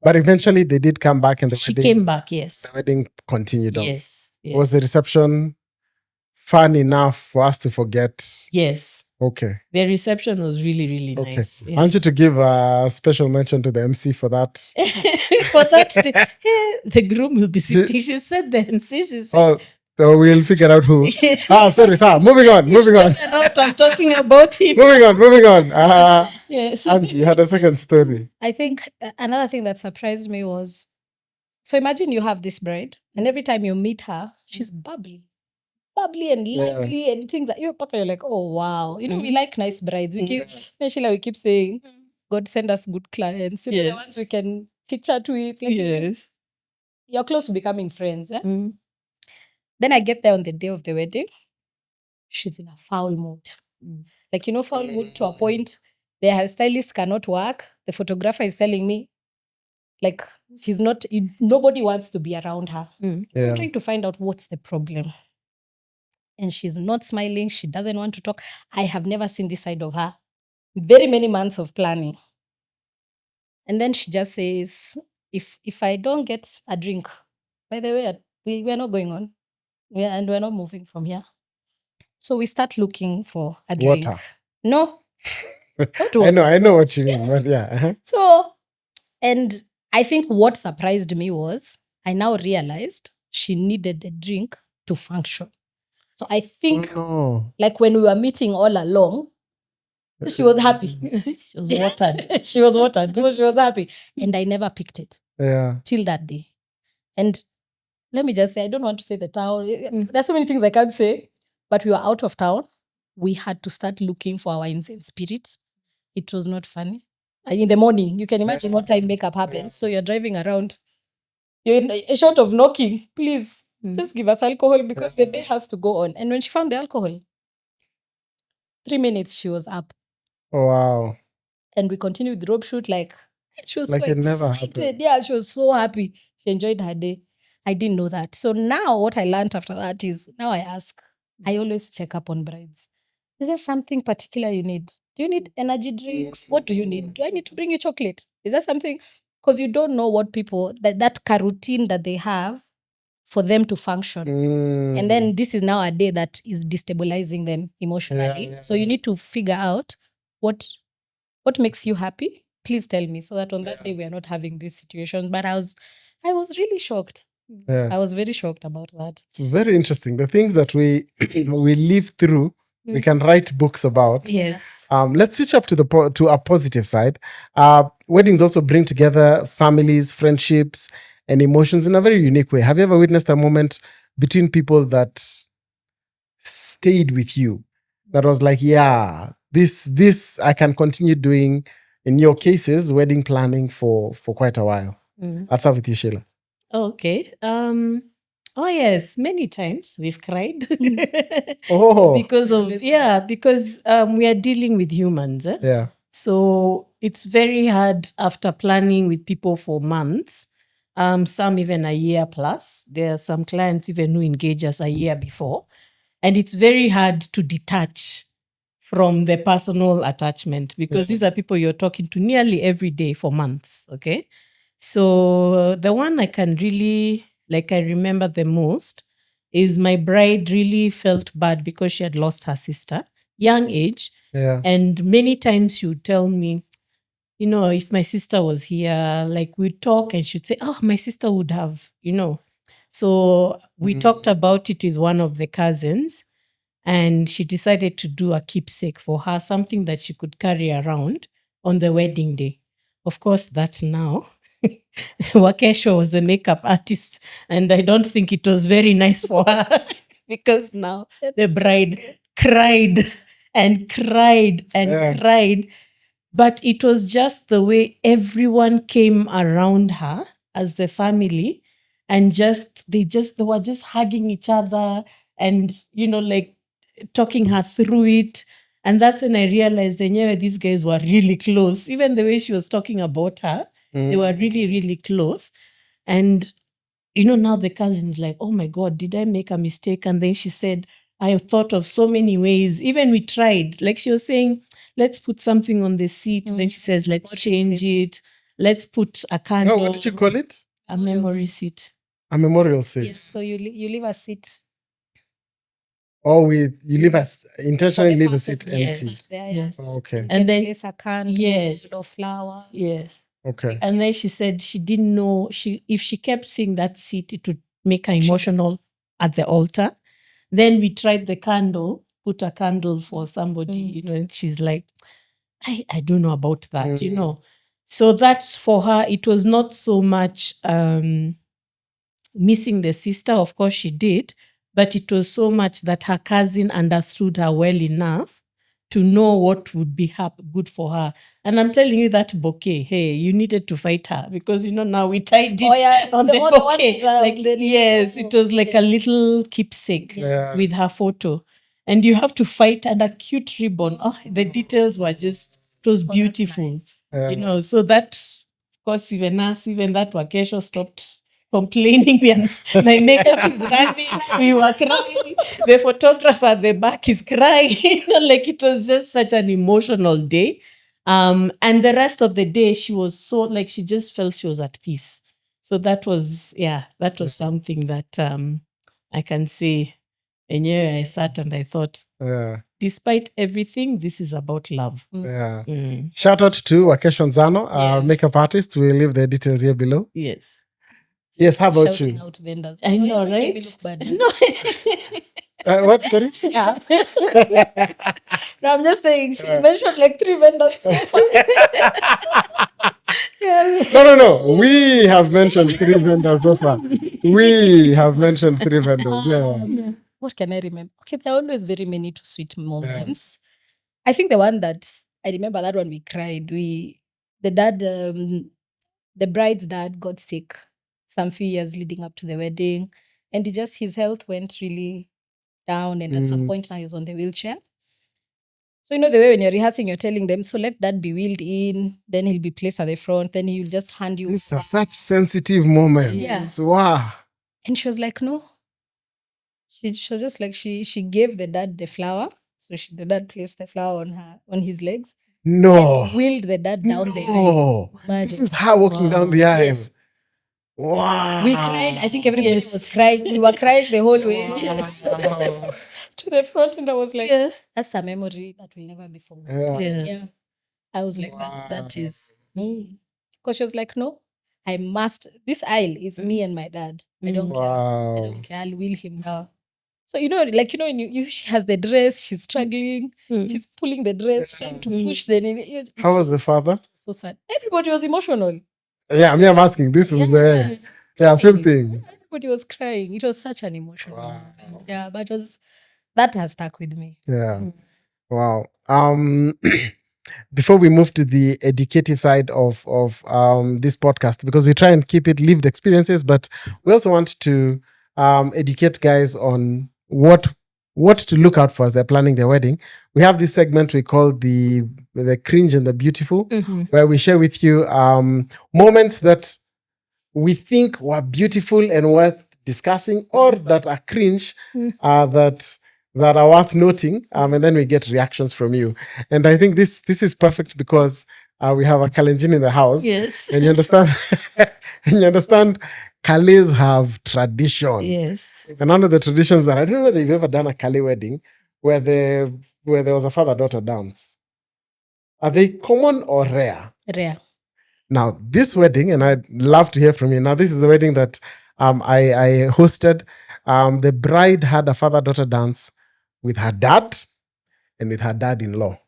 Speaker 2: But eventually they did come back and
Speaker 3: She came back, yes.
Speaker 2: the wedding continued on.
Speaker 3: Yes.
Speaker 2: Was the reception fun enough for us to forget?
Speaker 3: Yes.
Speaker 2: Okay.
Speaker 3: The reception was really, really
Speaker 2: Okay.
Speaker 3: nice.
Speaker 2: I want you to give a special mention to the MC for that.
Speaker 3: For that day, the groom will be sitting. She said the MC, she said,
Speaker 2: Oh, so we'll figure out who. Sorry, sir. Moving on.
Speaker 3: I'm talking about him.
Speaker 2: Moving on.
Speaker 3: Yes.
Speaker 2: Angie, you had a second story.
Speaker 1: I think another thing that surprised me was, so imagine you have this bride, and every time you meet her, she's bubbly and lively and things that you're like, oh wow, we like nice brides. We keep saying, God send us good clients. The ones we can chit chat with. Like, you're close to becoming friends. Then I get there on the day of the wedding. She's in a foul mood. Like, foul mood to a point. The hairstylist cannot work. The photographer is telling me, like, she's not, nobody wants to be around her. I'm trying to find out what's the problem. And she's not smiling. She doesn't want to talk. I have never seen this side of her. Very many months of planning. And then she just says, if I don't get a drink, by the way, we're not going on. And we're not moving from here. So we start looking for a drink.
Speaker 2: Water.
Speaker 1: No. Not water.
Speaker 2: I know what you mean, but yeah.
Speaker 1: So, and I think what surprised me was I now realized she needed the drink to function. So I think like when we were meeting all along, she was happy.
Speaker 3: She was watered.
Speaker 1: She was watered. So she was happy. And I never picked it.
Speaker 2: Yeah.
Speaker 1: Till that day. And let me just say, I don't want to say the town. There's so many things I can't say. But we were out of town. We had to start looking for our wines and spirits. It was not funny. in the morning. You can imagine what time makeup happens. So you're driving around. You're in a short of knocking. Please, just give us alcohol because the day has to go on. And when she found the alcohol, 3 minutes she was up.
Speaker 2: Oh, wow.
Speaker 1: And we continued the rope shoot like she was
Speaker 2: Like
Speaker 1: so
Speaker 2: it never
Speaker 1: excited.
Speaker 2: happened.
Speaker 1: Yeah, she was so happy. She enjoyed her day. I didn't know that. So now what I learned after that is now I ask. I always check up on brides. Is there something particular you need? Do you need energy drinks? What do you need? Do I need to bring you chocolate? Is there something? Because you don't know what people, that routine that they have for them to function. And then this is now a day that is destabilizing them emotionally. So you need to figure out what makes you happy. Please tell me so that on that day we are not having this situation. But I was really shocked.
Speaker 2: Yeah.
Speaker 1: I was very shocked about that.
Speaker 2: It's very interesting. The things that we we live through, we can write books about.
Speaker 1: Yes.
Speaker 2: Let's switch up to a positive side. Weddings also bring together families, friendships, and emotions in a very unique way. Have you ever witnessed a moment between people that stayed with you? That was like, yeah, this I can continue doing. In your cases, wedding planning for quite a while. I'll start with you, Sheila.
Speaker 3: Okay. Oh yes, many times we've cried.
Speaker 2: Oh,
Speaker 3: because we are dealing with humans.
Speaker 2: yeah.
Speaker 3: So it's very hard after planning with people for months, some even a year plus. There are some clients even who engage us a year before. And it's very hard to detach from the personal attachment because these are people you're talking to nearly every day for months, okay? So the one I can really, I remember the most is my bride really felt bad because she had lost her sister, young age.
Speaker 2: Yeah.
Speaker 3: And many times she would tell me, if my sister was here, we'd talk and she'd say, oh, my sister would have, So we talked about it with one of the cousins and she decided to do a keepsake for her, something that she could carry around on the wedding day. Of course, that now, Wakesho was a makeup artist and I don't think it was very nice for her because now the bride cried and cried and cried. But it was just the way everyone came around her as the family and they were just hugging each other and, talking her through it. And that's when I realized that these guys were really close. Even the way she was talking about her, they were really, really close. And, now the cousin is like, oh my God, did I make a mistake? And then she said, I thought of so many ways. Even we tried, like she was saying, let's put something on the seat. Then she says, let's change it. Let's put a candle.
Speaker 2: No, what did you call it?
Speaker 3: A memory seat.
Speaker 2: A memorial seat.
Speaker 1: Yes, so you leave a seat.
Speaker 2: Or you intentionally leave a seat empty.
Speaker 3: Yes.
Speaker 1: There,
Speaker 3: Yes.
Speaker 2: Okay.
Speaker 3: And then
Speaker 1: place a candle,
Speaker 3: yes,
Speaker 1: or flowers.
Speaker 3: yes.
Speaker 2: Okay.
Speaker 3: And then she said she didn't know if she kept seeing that seat, it would make her emotional at the altar. Then we tried the candle, put a candle for somebody, and she's like, I don't know about that, So that's for her, it was not so much missing the sister. Of course she did, but it was so much that her cousin understood her well enough to know what would be good for her. And I'm telling you that bouquet, hey, you needed to fight her because, now we tied it on the bouquet. Yes, it was like a little keepsake with her photo. And you have to fight and a cute ribbon. Oh, the details were just, it was beautiful. So that, of course, even that Wakesho stopped complaining. My makeup is running. We were crying. The photographer at the back is crying. It was just such an emotional day. And the rest of the day, she was so she just felt she was at peace. So that was something that I can say. And I sat and I thought, despite everything, this is about love.
Speaker 2: Yeah. Shout out to Wakesho Nzano, our makeup artist. We'll leave the details here below.
Speaker 3: Yes.
Speaker 2: Yes, how about
Speaker 1: Shouting
Speaker 2: you?
Speaker 1: out vendors.
Speaker 3: I know,
Speaker 1: You're
Speaker 3: right?
Speaker 1: making me look bad.
Speaker 2: No. What? Sorry?
Speaker 1: Yeah. No, I'm just saying, she mentioned 3 vendors so far.
Speaker 2: No. We have mentioned 3 vendors so far. We have mentioned 3 vendors. Yeah.
Speaker 1: What can I remember? Okay, there are always very many sweet moments. I think the one that I remember, that one we cried. the bride's dad got sick some few years leading up to the wedding, and his health went really down, and at some point now he was on the wheelchair. So the way when you're rehearsing, you're telling them, so let dad be wheeled in, then he'll be placed at the front, then he'll just hand you.
Speaker 2: These are such sensitive moments.
Speaker 1: Yeah.
Speaker 2: Wow.
Speaker 1: And she was like, no. She was just like, she gave the dad the flower. So the dad placed the flower on his legs.
Speaker 2: No.
Speaker 1: And wheeled the dad down the
Speaker 2: Oh.
Speaker 1: aisle.
Speaker 2: This is her walking down the aisle.
Speaker 1: Yes.
Speaker 2: Wow.
Speaker 1: We cried. I think everybody was crying. We were crying the whole way to the front, and I was like, that's a memory that will never be forgotten. Yeah. I was like, that is. Because she was like, no, I must. This aisle is me and my dad. I don't care. I don't care. I'll wheel him down. So when she has the dress, she's struggling. She's pulling the dress, trying to push the.
Speaker 2: How was the father?
Speaker 1: So sad. Everybody was emotional.
Speaker 2: Yeah, I mean, I'm asking. This was same thing.
Speaker 1: Everybody was crying. It was such an emotional moment. Yeah, but that has stuck with me.
Speaker 2: Yeah. Wow. Before we move to the educative side of this podcast, because we try and keep it lived experiences, but we also want to educate guys on what to look out for as they're planning their wedding. We have this segment we call the cringe and the beautiful, where we share with you moments that we think were beautiful and worth discussing, or that are cringe, that are worth noting, and then we get reactions from you. And I think this is perfect because we have a Kalenjin in the house.
Speaker 3: Yes.
Speaker 2: And you understand, Kales have tradition.
Speaker 3: Yes.
Speaker 2: And one of the traditions that I don't know whether you've ever done a Kale wedding where there was a father-daughter dance. Are they common or rare?
Speaker 1: Rare.
Speaker 2: Now, this wedding, and I'd love to hear from you. Now, this is a wedding that I hosted. The bride had a father-daughter dance with her dad and with her dad-in-law.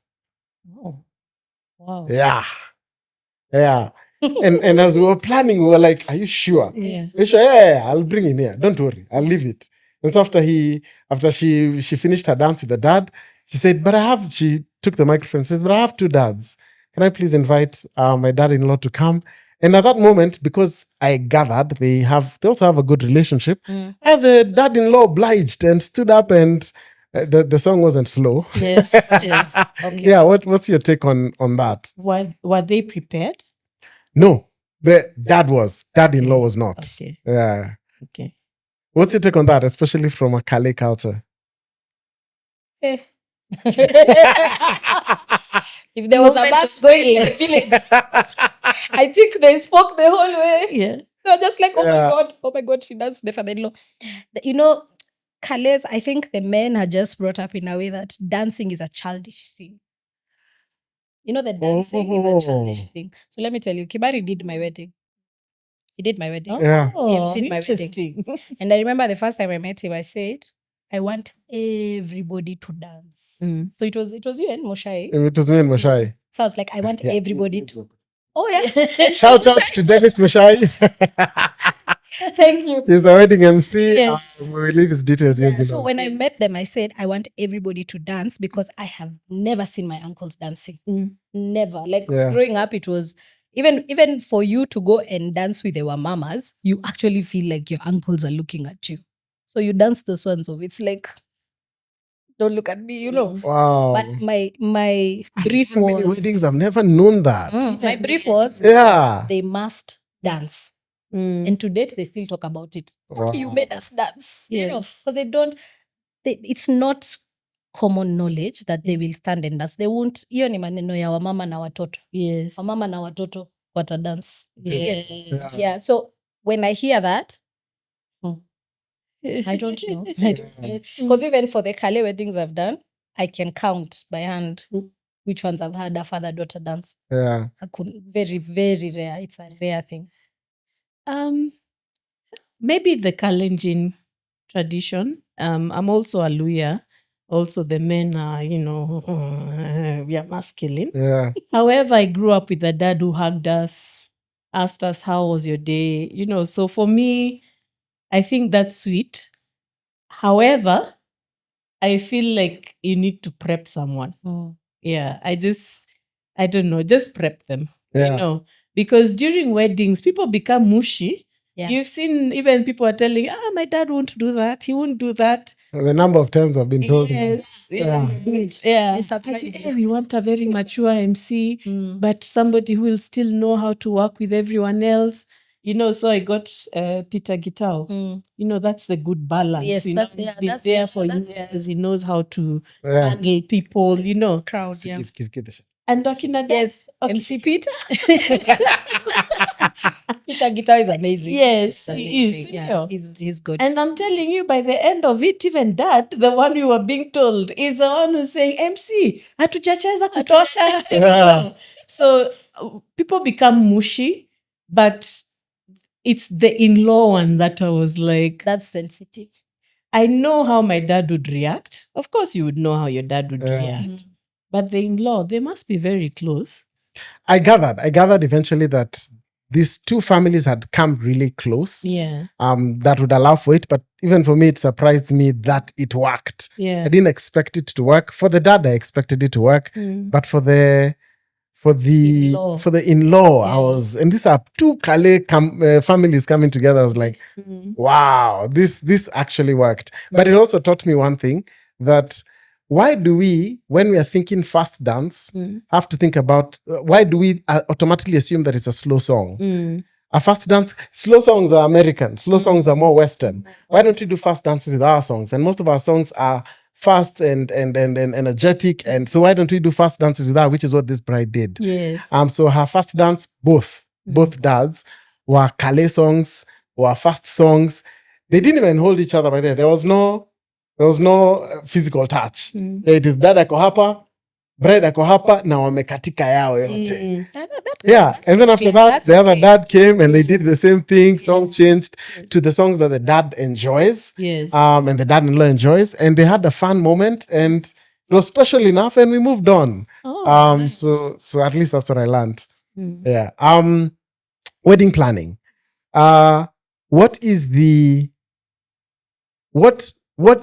Speaker 3: Oh. Wow.
Speaker 2: Yeah. Yeah. and as we were planning, we were like, are you sure?
Speaker 3: Yeah.
Speaker 2: Are you sure? Yeah, I'll bring him here. Don't worry. I'll leave it. And so after she finished her dance with the dad, she said, she took the microphone and says, but I have two dads. Can I please invite my dad-in-law to come? And at that moment, because I gathered they also have a good relationship, and the dad-in-law obliged and stood up, and the song wasn't slow.
Speaker 3: Yes. Yes.
Speaker 1: Okay.
Speaker 2: Yeah, what's your take on that?
Speaker 3: Were they prepared?
Speaker 2: No, the dad-in-law was not.
Speaker 3: Okay.
Speaker 2: Yeah.
Speaker 3: Okay.
Speaker 2: What's your take on that, especially from a Kale culture?
Speaker 1: If there was a bus going in the village, I think they spoke the whole way.
Speaker 3: Yeah.
Speaker 1: They were just like, oh my God, she danced with the father-in-law. Kales, I think the men are just brought up in a way that dancing is a childish thing. The dancing is a childish thing. So let me tell you, Kibari did my wedding. He did my wedding.
Speaker 2: Yeah.
Speaker 1: He did my wedding. And I remember the first time I met him, I said, I want everybody to dance. So it was you and Moshai.
Speaker 2: It was me and Moshai.
Speaker 1: So I was like, I want everybody to. Oh yeah.
Speaker 2: Shout out to Dennis Moshai.
Speaker 1: Thank you.
Speaker 2: He's a wedding MC.
Speaker 3: Yes.
Speaker 2: We will leave his details here.
Speaker 1: So when I met them, I said, I want everybody to dance because I have never seen my uncles dancing. Never. Growing up, it was even for you to go and dance with our mamas, you actually feel like your uncles are looking at you. So you dance those ones of it's like, don't look at me,
Speaker 2: Wow.
Speaker 1: But my brief
Speaker 2: Many
Speaker 1: was
Speaker 2: weddings, I've never known that.
Speaker 1: my brief was
Speaker 2: Yeah.
Speaker 1: they must dance. And to date, they still talk about it.
Speaker 2: Wow.
Speaker 1: You made us dance.
Speaker 3: Yes.
Speaker 1: Because it's not common knowledge that they will stand and dance. They won't, hiyo ni maneno ya wamama na watoto.
Speaker 3: Yes.
Speaker 1: Wamama na watoto watadance.
Speaker 3: Yes.
Speaker 1: Yeah. So when I hear that, I don't know. Because even for the Kale weddings I've done, I can count by hand which ones I've had a father-daughter dance.
Speaker 2: Yeah.
Speaker 1: Very, very rare. It's a rare thing.
Speaker 3: Maybe the Kalenjin tradition. I'm also a Luya. Also, the men are, we are masculine.
Speaker 2: Yeah.
Speaker 3: However, I grew up with a dad who hugged us, asked us, how was your day? So for me, I think that's sweet. However, I feel like you need to prep someone. Yeah, I don't know, just prep them.
Speaker 2: Yeah.
Speaker 3: You know, because during weddings, people become mushy.
Speaker 1: Yeah.
Speaker 3: You've seen even people are telling, my dad won't do that. He won't do that.
Speaker 2: The number of times I've been told.
Speaker 3: Yes.
Speaker 2: Yeah.
Speaker 3: Yeah.
Speaker 1: They surprise you.
Speaker 3: We want a very mature MC, but somebody who will still know how to work with everyone else. You know, so I got Peter Gitao. You know, that's the good balance.
Speaker 1: Yes,
Speaker 3: you know,
Speaker 1: that's-
Speaker 3: he's
Speaker 1: yeah,
Speaker 3: been
Speaker 1: that's-
Speaker 3: there
Speaker 1: yeah,
Speaker 3: for
Speaker 1: that's-
Speaker 3: years. He knows how to
Speaker 2: Yeah.
Speaker 3: handle people, you know.
Speaker 1: Crowd, yeah.
Speaker 2: Give the shit.
Speaker 3: And Dokina,
Speaker 1: Yes,
Speaker 3: okay.
Speaker 1: MC Peter. Peter Guitar is amazing.
Speaker 3: Yes,
Speaker 1: He's
Speaker 3: he is,
Speaker 1: amazing.
Speaker 3: you
Speaker 1: Yeah,
Speaker 3: know.
Speaker 1: he's good.
Speaker 3: And I'm telling you, by the end of it, even Dad, the one we were being told, is the one who's saying, MC, hatujacheza kutosha.
Speaker 2: Yeah.
Speaker 3: So people become mushy, but it's the in-law one that I was like,
Speaker 1: That's sensitive.
Speaker 3: I know how my dad would react. Of course, you would know how your dad would react. But the in-law, they must be very close.
Speaker 2: I gathered eventually that these two families had come really close.
Speaker 3: Yeah.
Speaker 2: That would allow for it. But even for me, it surprised me that it worked.
Speaker 3: Yeah.
Speaker 2: I didn't expect it to work. For the dad, I expected it to work. But for the in-law, I was, and these are two Kale families coming together. I was like, wow, this actually worked. But it also taught me one thing, that why do we, when we are thinking fast dance, have to think about, why do we automatically assume that it's a slow song? A fast dance, slow songs are American, slow songs are more Western. Why don't we do fast dances with our songs? And most of our songs are fast and energetic. And so why don't we do fast dances with her, which is what this bride did.
Speaker 3: Yes.
Speaker 2: So her first dance, both dads were Kale songs, were fast songs. They didn't even hold each other by there. There was no physical touch. It is dad ako hapa, bride ako hapa, na wamekatika yao yote. Yeah, and then after that, the other dad came and they did the same thing. Song changed to the songs that the dad enjoys.
Speaker 3: Yes.
Speaker 2: And the dad-in-law enjoys. And they had a fun moment and it was special enough and we moved on.
Speaker 3: Nice.
Speaker 2: So at least that's what I learned. Yeah. Wedding planning. What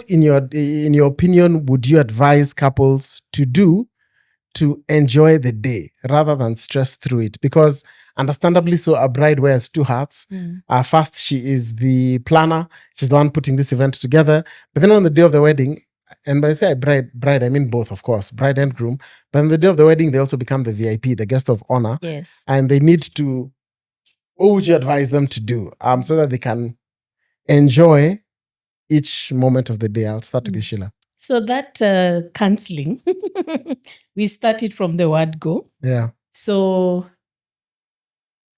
Speaker 2: in your opinion would you advise couples to do to enjoy the day rather than stress through it? Because understandably so, a bride wears two hats. First, she is the planner. She's the one putting this event together. But then on the day of the wedding, and by say bride, I mean both, of course, bride and groom. But on the day of the wedding, they also become the VIP, the guest of honor.
Speaker 3: Yes.
Speaker 2: And they need to, what would you advise them to do so that they can enjoy each moment of the day? I'll start with you, Sheila.
Speaker 3: So that counseling, we started from the word go.
Speaker 2: Yeah.
Speaker 3: So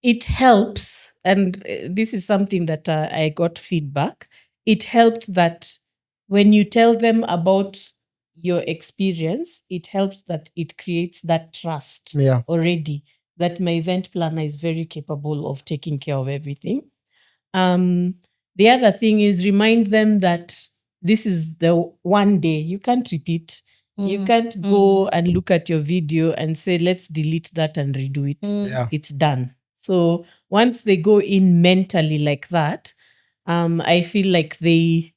Speaker 3: it helps, and this is something that I got feedback. It helped that when you tell them about your experience, it helps that it creates that trust already, that my event planner is very capable of taking care of everything. The other thing is remind them that this is the one day. You can't repeat. You can't go and look at your video and say, let's delete that and redo it.
Speaker 2: Yeah.
Speaker 3: It's done. So once they go in mentally like that, I feel like they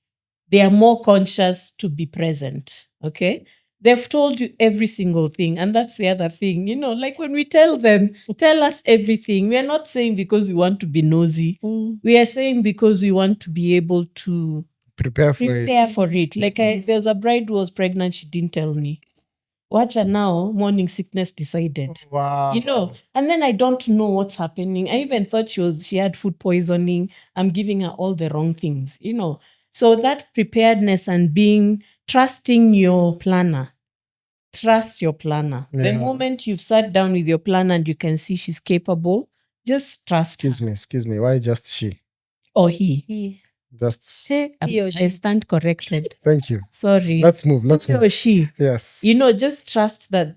Speaker 3: are more conscious to be present. Okay. They've told you every single thing. And that's the other thing, you know, like when we tell them, tell us everything. We are not saying because we want to be nosy. We are saying because we want to be able to
Speaker 2: prepare for it.
Speaker 3: Like there's a bride who was pregnant. She didn't tell me. Watcha now, morning sickness decided.
Speaker 2: Wow.
Speaker 3: You know, and then I don't know what's happening. I even thought she had food poisoning. I'm giving her all the wrong things, you know. So that preparedness and trusting your planner. Trust your planner. The moment you've sat down with your planner and you can see she's capable, just trust her.
Speaker 2: Excuse me. Why just she?
Speaker 3: Or he.
Speaker 2: Just
Speaker 3: I stand corrected.
Speaker 2: Thank you.
Speaker 3: Sorry.
Speaker 2: Let's move.
Speaker 3: He or she.
Speaker 2: Yes.
Speaker 3: You know, just trust the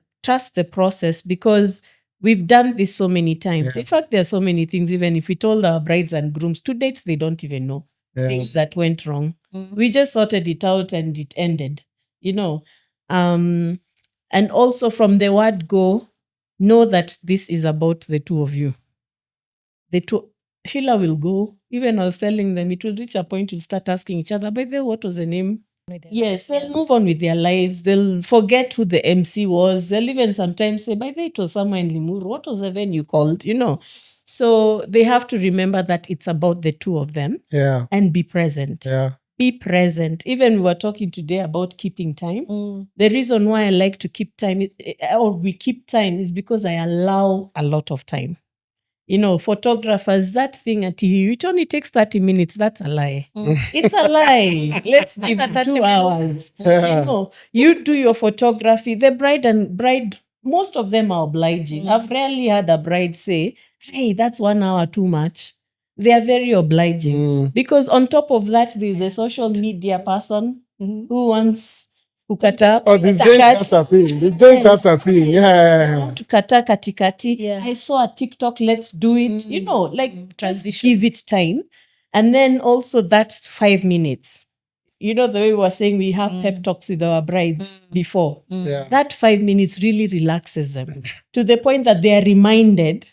Speaker 3: process, because we've done this so many times. In fact, there are so many things, even if we told our brides and grooms to date, they don't even know things that went wrong. We just sorted it out and it ended, you know. And also from the word go, know that this is about the two of you. Sheila will go. Even I was telling them, it will reach a point you'll start asking each other, by the way, what was the name Yes, they'll move on with their lives. They'll forget who the MC was. They'll even sometimes say, by the way, it was somewhere in Limuru. What was the venue called? So they have to remember that it's about the two of them.
Speaker 2: Yeah.
Speaker 3: And be present.
Speaker 2: Yeah.
Speaker 3: Be present. Even we were talking today about keeping time. The reason why I like to keep time, or we keep time, is because I allow a lot of time. Photographers, that thing at you, it only takes 30 minutes. That's a lie. It's a lie. Let's give 2 hours. You do your photography. The bride, most of them are obliging. I've rarely had a bride say, hey, that's 1 hour too much. They are very obliging. Because on top of that, there's a social media person who wants to cut up.
Speaker 2: Oh, this going that's a thing. This going that's a thing. Yeah.
Speaker 3: To kata katikati.
Speaker 1: Yeah.
Speaker 3: I saw a TikTok, let's do it. Just
Speaker 1: transition.
Speaker 3: give it time. And then also that 5 minutes. The way we were saying we have pep talks with our brides before.
Speaker 2: Yeah.
Speaker 3: That 5 minutes really relaxes them to the point that they are reminded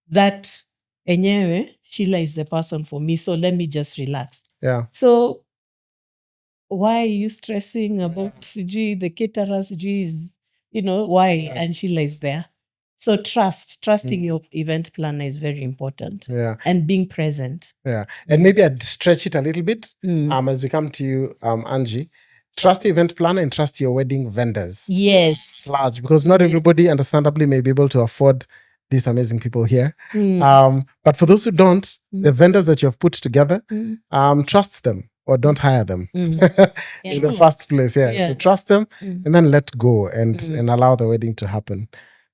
Speaker 3: that enyewe, Sheila is the person for me, so let me just relax.
Speaker 2: Yeah.
Speaker 3: So why are you stressing about the caterers? Is why? And Sheila is there. So trusting your event planner is very important.
Speaker 2: Yeah.
Speaker 3: And being present.
Speaker 2: Yeah. And maybe I'd stretch it a little bit as we come to you, Angie. Trust your event planner and trust your wedding vendors.
Speaker 3: Yes.
Speaker 2: Large, because not everybody, understandably, may be able to afford these amazing people here. But for those who don't, the vendors that you have put together, trust them or don't hire them in the first place. Yeah. So trust them and then let go and allow the wedding to happen.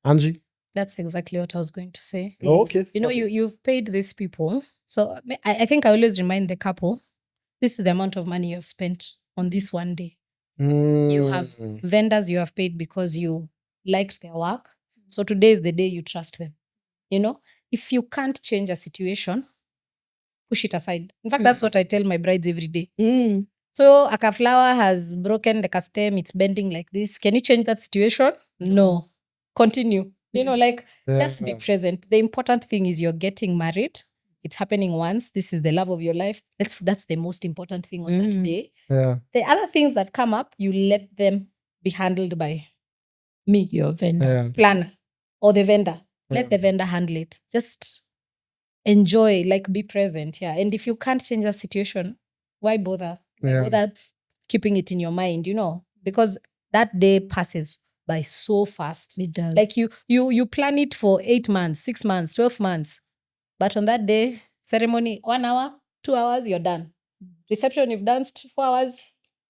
Speaker 2: Angie?
Speaker 1: That's exactly what I was going to say.
Speaker 2: Oh, okay.
Speaker 1: You've paid these people. So I think I always remind the couple, this is the amount of money you have spent on this one day. You have vendors you have paid because you liked their work. So today is the day you trust them. If you can't change a situation, push it aside. In fact, that's what I tell my brides every day. So a flower has broken the custom, it's bending like this. Can you change that situation? No. Continue. Just be present. The important thing is you're getting married. It's happening once. This is the love of your life. That's the most important thing on that day.
Speaker 2: Yeah.
Speaker 1: The other things that come up, you let them be handled by me,
Speaker 3: your vendor,
Speaker 1: planner, or the vendor. Let the vendor handle it. Just enjoy, be present. Yeah. And if you can't change the situation, why bother? Why bother keeping it in your mind, because that day passes by so fast.
Speaker 3: It does.
Speaker 1: You plan it for 8 months, 6 months, 12 months. But on that day, ceremony, 1 hour, 2 hours, you're done. Reception, you've danced 4 hours,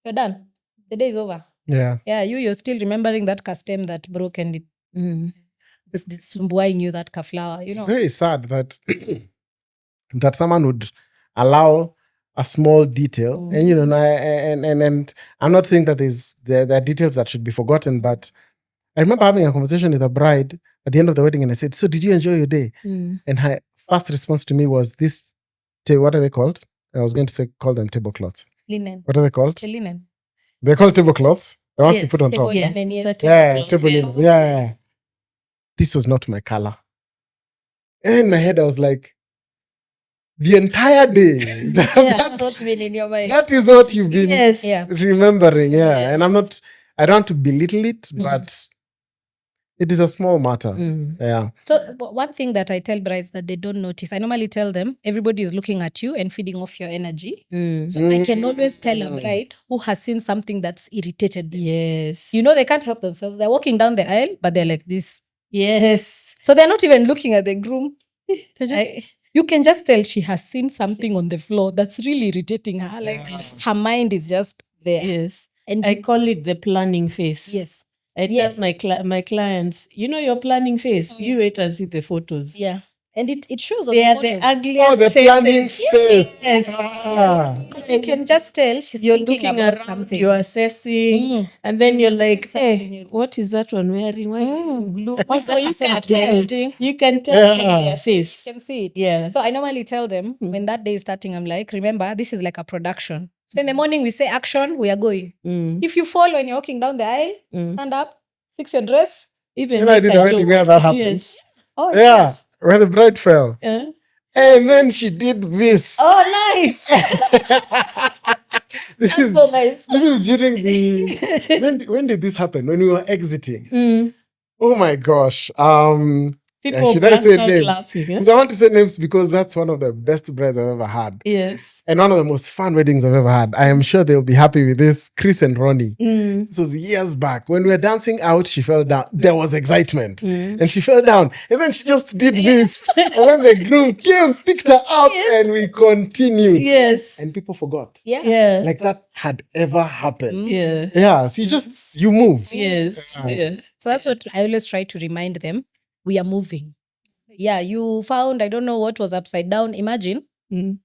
Speaker 1: you're done. The day is over.
Speaker 2: Yeah.
Speaker 1: Yeah, you're still remembering that custom that broke and it's buying you that flower.
Speaker 2: It's very sad that that someone would allow a small detail, and and I'm not saying that there are details that should be forgotten, but I remember having a conversation with a bride at the end of the wedding, and I said, "So did you enjoy your day?" And her first response to me was this: "What are they called?" I was going to call them tablecloths.
Speaker 1: Linen.
Speaker 2: What are they called?
Speaker 1: The linen.
Speaker 2: They're called tablecloths. The ones you put on top. Table linen. Yeah. This was not my color. And in my head, I was like, the entire day.
Speaker 1: That's what's been in your mind.
Speaker 2: That is what you've been remembering. Yeah. And I don't want to belittle it, but it is a small matter. Yeah.
Speaker 1: So one thing that I tell brides that they don't notice, I normally tell them, everybody is looking at you and feeding off your energy. So I can always tell a bride who has seen something that's irritated them.
Speaker 3: Yes.
Speaker 1: They can't help themselves. They're walking down the aisle, but they're like this.
Speaker 3: Yes.
Speaker 1: So they're not even looking at the groom. You can just tell she has seen something on the floor that's really irritating her. Her mind is just there.
Speaker 3: Yes.
Speaker 1: And
Speaker 3: I call it the planning phase.
Speaker 1: Yes.
Speaker 3: I tell my clients, your planning phase, you wait and see the photos.
Speaker 1: Yeah. And it shows on
Speaker 3: they
Speaker 1: the
Speaker 3: are
Speaker 1: photos.
Speaker 3: the ugliest
Speaker 2: the
Speaker 3: faces.
Speaker 2: planning phase.
Speaker 3: Yes.
Speaker 1: Because you can just tell
Speaker 3: you're
Speaker 1: thinking
Speaker 3: looking
Speaker 1: about
Speaker 3: around,
Speaker 1: something.
Speaker 3: you're assessing, and then you're like, hey, what is that one wearing? Why is it blue? So you can tell from their face.
Speaker 1: You can see it.
Speaker 3: Yeah.
Speaker 1: So I normally tell them when that day is starting, I'm like, remember, this is like a production. So in the morning we say action, we are going. If you fall when you're walking down the aisle, stand up, fix your dress.
Speaker 3: Even
Speaker 2: I did a wedding where that happens.
Speaker 3: Yes. Oh,
Speaker 2: yeah.
Speaker 3: yes.
Speaker 2: Where the bride fell. And then she did this.
Speaker 3: Oh, nice.
Speaker 2: This
Speaker 1: That's
Speaker 2: is
Speaker 1: so nice.
Speaker 2: this is during the when did this happen? When we were exiting.
Speaker 3: Mm.
Speaker 2: Oh my gosh.
Speaker 3: People
Speaker 2: Should I
Speaker 3: burst
Speaker 2: say
Speaker 3: out
Speaker 2: names?
Speaker 3: laughing.
Speaker 2: Because I want to say names because that's one of the best brides I've ever had.
Speaker 3: Yes.
Speaker 2: And one of the most fun weddings I've ever had. I am sure they'll be happy with this. Chris and Ronnie. This was years back. When we were dancing out, she fell down. There was excitement. And she fell down. And then she just did this. And then the groom came, picked her up, and we continued.
Speaker 3: Yes.
Speaker 2: And people forgot.
Speaker 1: Yeah.
Speaker 3: Yeah.
Speaker 2: Like that had ever happened.
Speaker 3: Yeah.
Speaker 2: Yeah. So you move.
Speaker 3: Yes. Yeah.
Speaker 1: So that's what I always try to remind them. We are moving. Yeah, you found, I don't know what was upside down. Imagine.
Speaker 3: Mm.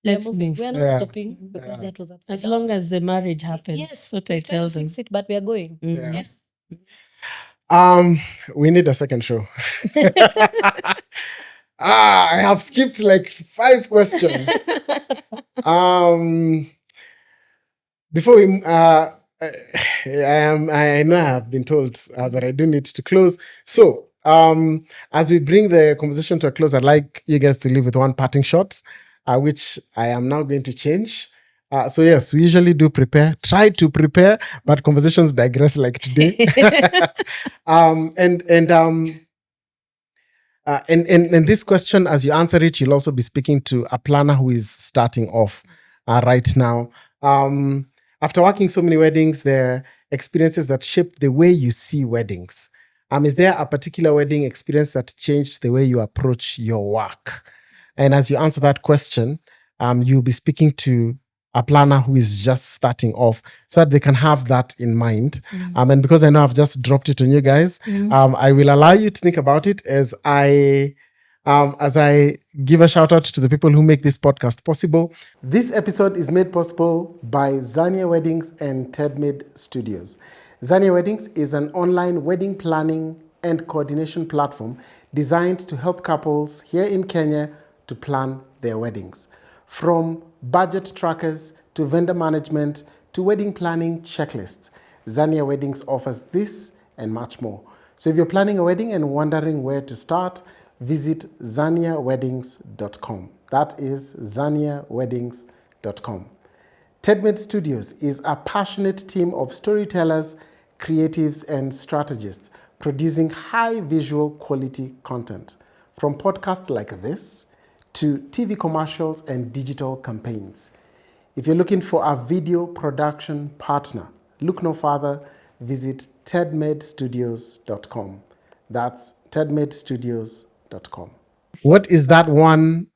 Speaker 1: We are
Speaker 3: Let's
Speaker 1: moving.
Speaker 3: move.
Speaker 1: We are not
Speaker 2: Yeah.
Speaker 1: stopping because that was upside
Speaker 3: As
Speaker 1: down.
Speaker 3: long as the marriage happens.
Speaker 1: Yes,
Speaker 3: That's what
Speaker 1: we
Speaker 3: I
Speaker 1: try
Speaker 3: tell
Speaker 1: to
Speaker 3: them.
Speaker 1: fix it, but we are going.
Speaker 2: Yeah.
Speaker 1: Yeah.
Speaker 2: We need a second show. I have skipped like 5 questions. Before we I know I have been told that I do need to close. So as we bring the conversation to a close, I'd like you guys to leave with one parting shot, which I am now going to change. So yes, we usually do try to prepare, but conversations digress like today. And this question, as you answer it, you'll also be speaking to a planner who is starting off right now. After working so many weddings, there are experiences that shape the way you see weddings. Is there a particular wedding experience that changed the way you approach your work? And as you answer that question, you'll be speaking to a planner who is just starting off so that they can have that in mind. And because I know I've just dropped it on you guys, I will allow you to think about it as I give a shout out to the people who make this podcast possible. This episode is made possible by Zania Weddings and Tedmade Studios. Zania Weddings is an online wedding planning and coordination platform designed to help couples here in Kenya to plan their weddings. From budget trackers to vendor management to wedding planning checklists, Zania Weddings offers this and much more. So if you're planning a wedding and wondering where to start, visit zaniaweddings.com. That is zaniaweddings.com. Tedmade Studios is a passionate team of storytellers, creatives, and strategists producing high visual quality content. From podcasts like this to TV commercials and digital campaigns. If you're looking for a video production partner, look no further, visit tedmadestudios.com. That's tedmadestudios.com. What is that one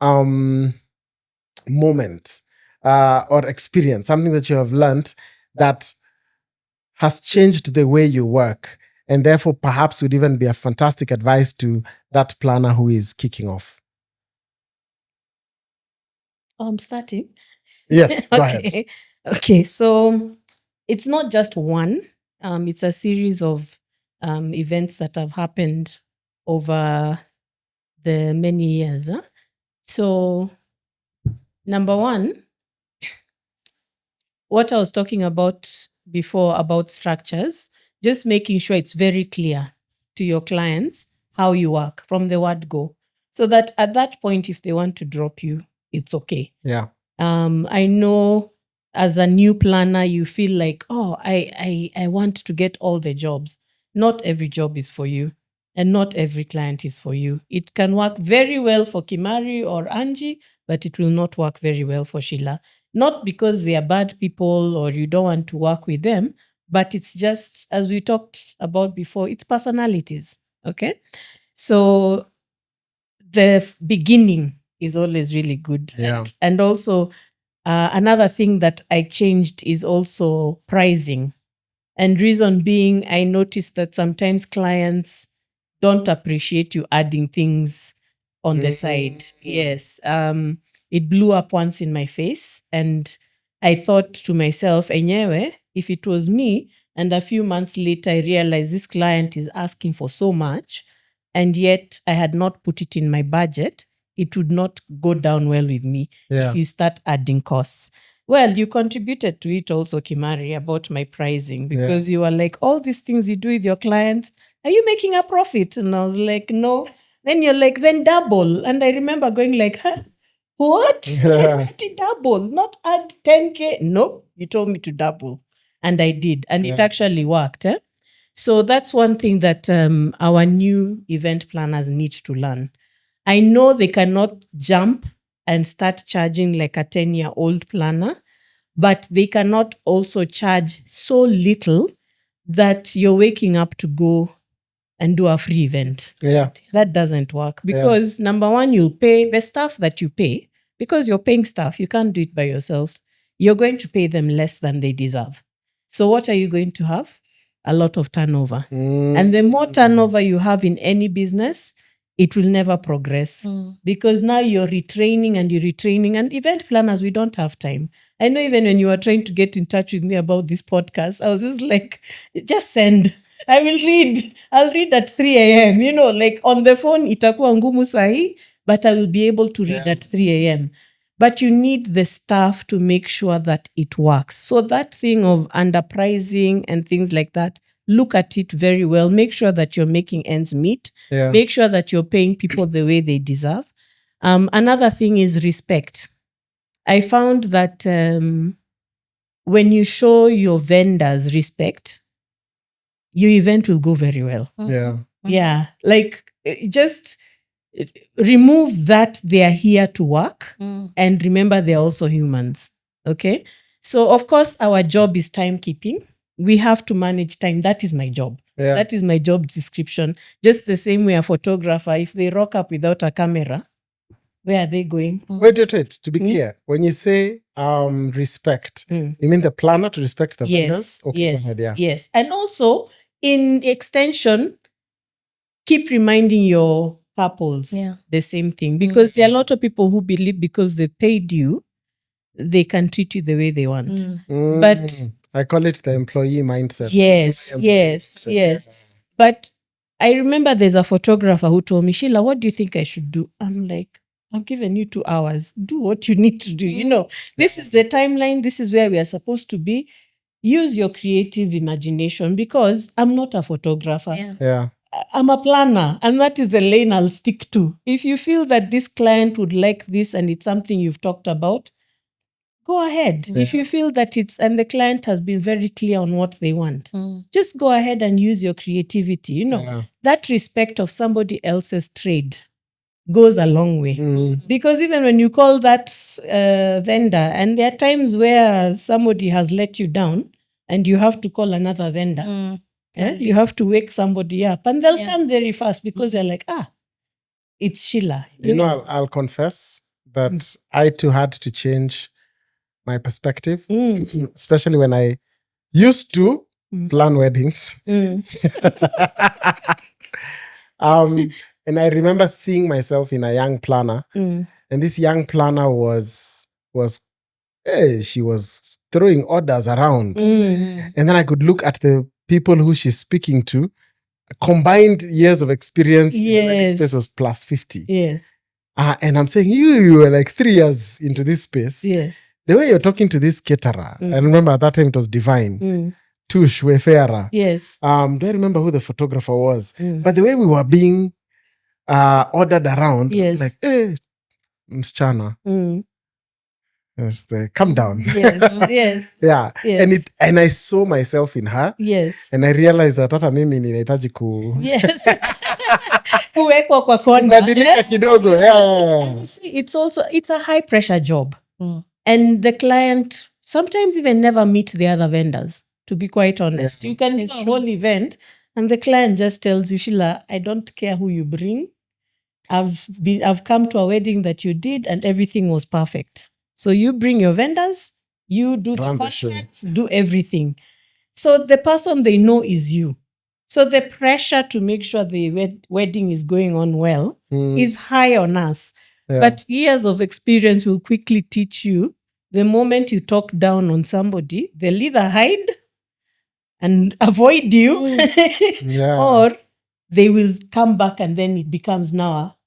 Speaker 2: moment or experience, something that you have learned that has changed the way you work and therefore perhaps would even be a fantastic advice to that planner who is kicking off?
Speaker 3: I'm starting.
Speaker 2: Yes, go ahead.
Speaker 3: Okay, so it's not just one. It's a series of events that have happened over the many years. So, number one, what I was talking about before about structures, just making sure it's very clear to your clients how you work from the word go. So that at that point, if they want to drop you, it's okay.
Speaker 2: Yeah.
Speaker 3: I know as a new planner, you feel like, oh, I want to get all the jobs. Not every job is for you. And not every client is for you. It can work very well for Kimari or Angie, but it will not work very well for Sheila. Not because they are bad people or you don't want to work with them, but it's just, as we talked about before, it's personalities. Okay? So the beginning is always really good.
Speaker 2: Yeah.
Speaker 3: And also, another thing that I changed is also pricing. And reason being, I noticed that sometimes clients don't appreciate you adding things on the side. Yes. It blew up once in my face. And I thought to myself, enyewe, if it was me, and a few months later, I realized this client is asking for so much, and yet I had not put it in my budget, it would not go down well with me if you start adding costs. Well, you contributed to it also, Kimari, about my pricing, because you were like, all these things you do with your clients, are you making a profit? And I was like, no. Then you're like, then double. And I remember going like, huh? What?
Speaker 2: Yeah.
Speaker 3: Double, not add 10K. No, you told me to double. And I did. And it actually worked. So that's one thing that our new event planners need to learn. I know they cannot jump and start charging like a 10-year-old planner, but they cannot also charge so little that you're waking up to go and do a free event.
Speaker 2: Yeah.
Speaker 3: That doesn't work because number one, you'll pay the staff that you pay because you're paying staff. You can't do it by yourself. You're going to pay them less than they deserve. So what are you going to have? A lot of turnover. And the more turnover you have in any business, it will never progress because now you're retraining and event planners, we don't have time. I know even when you were trying to get in touch with me about this podcast, I was just like, just send. I will read. I'll read at 3 a.m. You know, like on the phone, itakuwa ngumu sahi, but I will be able to read at 3 a.m. But you need the staff to make sure that it works. So that thing of underpricing and things like that, look at it very well. Make sure that you're making ends meet.
Speaker 2: Yeah.
Speaker 3: Make sure that you're paying people the way they deserve. Another thing is respect. I found that when you show your vendors respect, your event will go very well.
Speaker 2: Yeah.
Speaker 3: Yeah. Like just remove that they are here to work and remember they're also humans. Okay. So of course our job is timekeeping. We have to manage time. That is my job.
Speaker 2: Yeah.
Speaker 3: That is my job description. Just the same way a photographer, if they rock up without a camera, where are they going?
Speaker 2: Wait. To be clear, when you say respect, you mean the planner to respect the vendors? Okay,
Speaker 3: Yes.
Speaker 2: go ahead, yeah.
Speaker 3: Yes. And also, in extension, keep reminding your couples the same thing. Because there are a lot of people who believe because they paid you, they can treat you the way they want. But
Speaker 2: I call it the employee mindset.
Speaker 3: Yes. But I remember there's a photographer who told me, Sheila, what do you think I should do? I'm like, I've given you 2 hours. Do what you need to do. You know, this is the timeline. This is where we are supposed to be. Use your creative imagination because I'm not a photographer.
Speaker 2: Yeah.
Speaker 3: I'm a planner, and that is the lane I'll stick to. If you feel that this client would like this and it's something you've talked about, go ahead. If you feel that and the client has been very clear on what they want, just go ahead and use your creativity. You know, that respect of somebody else's trade goes a long way. Because even when you call that vendor, and there are times where somebody has let you down and you have to call another vendor. You have to wake somebody up and they'll come very fast because they're like, it's Sheila.
Speaker 2: You know, I'll confess that I too had to change my perspective, especially when I used to plan weddings. And I remember seeing myself in a young planner, and this young planner she was throwing orders around. And then I could look at the people who she's speaking to, combined years of experience in the wedding space was plus 50.
Speaker 3: Yeah.
Speaker 2: And I'm saying, you were like 3 years into this space.
Speaker 3: Yes.
Speaker 2: The way you're talking to this caterer, I remember at that time it was Divine, Tush, Wayfarer.
Speaker 3: Yes.
Speaker 2: Do I remember who the photographer was? But the way we were being ordered around, it's like, msichana. Come down.
Speaker 3: Yes.
Speaker 2: Yeah.
Speaker 3: Yes.
Speaker 2: And I saw myself in her.
Speaker 3: Yes.
Speaker 2: And I realized that hata mimi ninahitaji
Speaker 3: Yes. Kuwekwa kwa kona.
Speaker 2: badilika kidogo. Yeah.
Speaker 3: See, it's a high pressure job. And the client sometimes even never meet the other vendors, to be quite honest. You can do a whole event and the client just tells you, Sheila, I don't care who you bring. I've come to a wedding that you did and everything was perfect. So you bring your vendors, you do the contracts, do everything. So the person they know is you. So the pressure to make sure the wedding is going on well is high on us. Yeah. But years of experience will quickly teach you the moment you talk down on somebody, they'll either hide and avoid you or they will come back and then it becomes now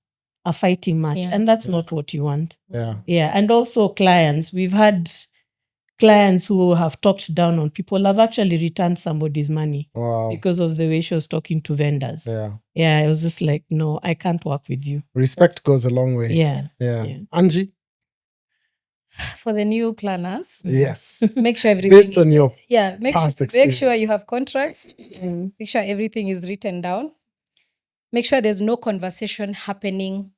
Speaker 3: a fighting match. Yeah. And that's not what you want. Yeah. And also clients. We've had clients who have talked down on people, have actually returned somebody's money because of the way she was talking to vendors. Yeah, it was just like, no, I can't work with you.
Speaker 2: Respect goes a long way.
Speaker 3: Yeah.
Speaker 2: Angie?
Speaker 1: For the new planners,
Speaker 2: Yes.
Speaker 1: make sure everything
Speaker 2: Based on your
Speaker 1: make
Speaker 2: past
Speaker 1: sure
Speaker 2: experience.
Speaker 1: you have contracts. Make sure everything is written down. Make sure there's no conversation happening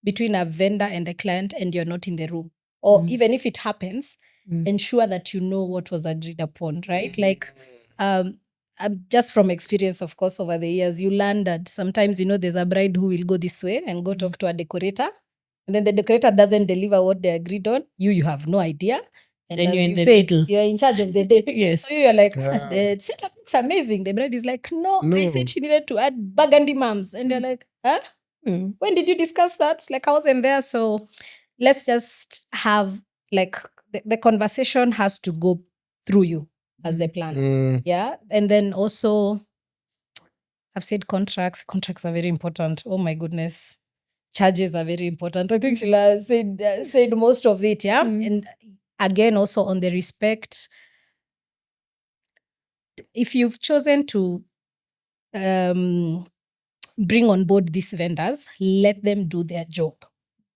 Speaker 1: between a vendor and a client and you're not in the room. Or even if it happens, ensure that you know what was agreed upon, right? Like, just from experience, of course, over the years, you learn that sometimes, there's a bride who will go this way and go talk to a decorator. And then the decorator doesn't deliver what they agreed on. You have no idea. And
Speaker 3: Then
Speaker 1: as
Speaker 3: you're in
Speaker 1: you
Speaker 3: the
Speaker 1: say,
Speaker 3: middle.
Speaker 1: you're in charge of the day.
Speaker 3: Yes.
Speaker 1: So you're like,
Speaker 2: Yeah.
Speaker 1: the setup looks amazing. The bride is like, no,
Speaker 2: No.
Speaker 1: I said she needed to add burgundy mums. And they're like, huh? When did you discuss that? Like, I wasn't there. So let's just have, like, the conversation has to go through you as the planner. Yeah. And then also, I've said contracts. Contracts are very important. Oh my goodness. Charges are very important. I think Sheila said most of it. Yeah. And again, also on the respect, if you've chosen to bring on board these vendors, let them do their job.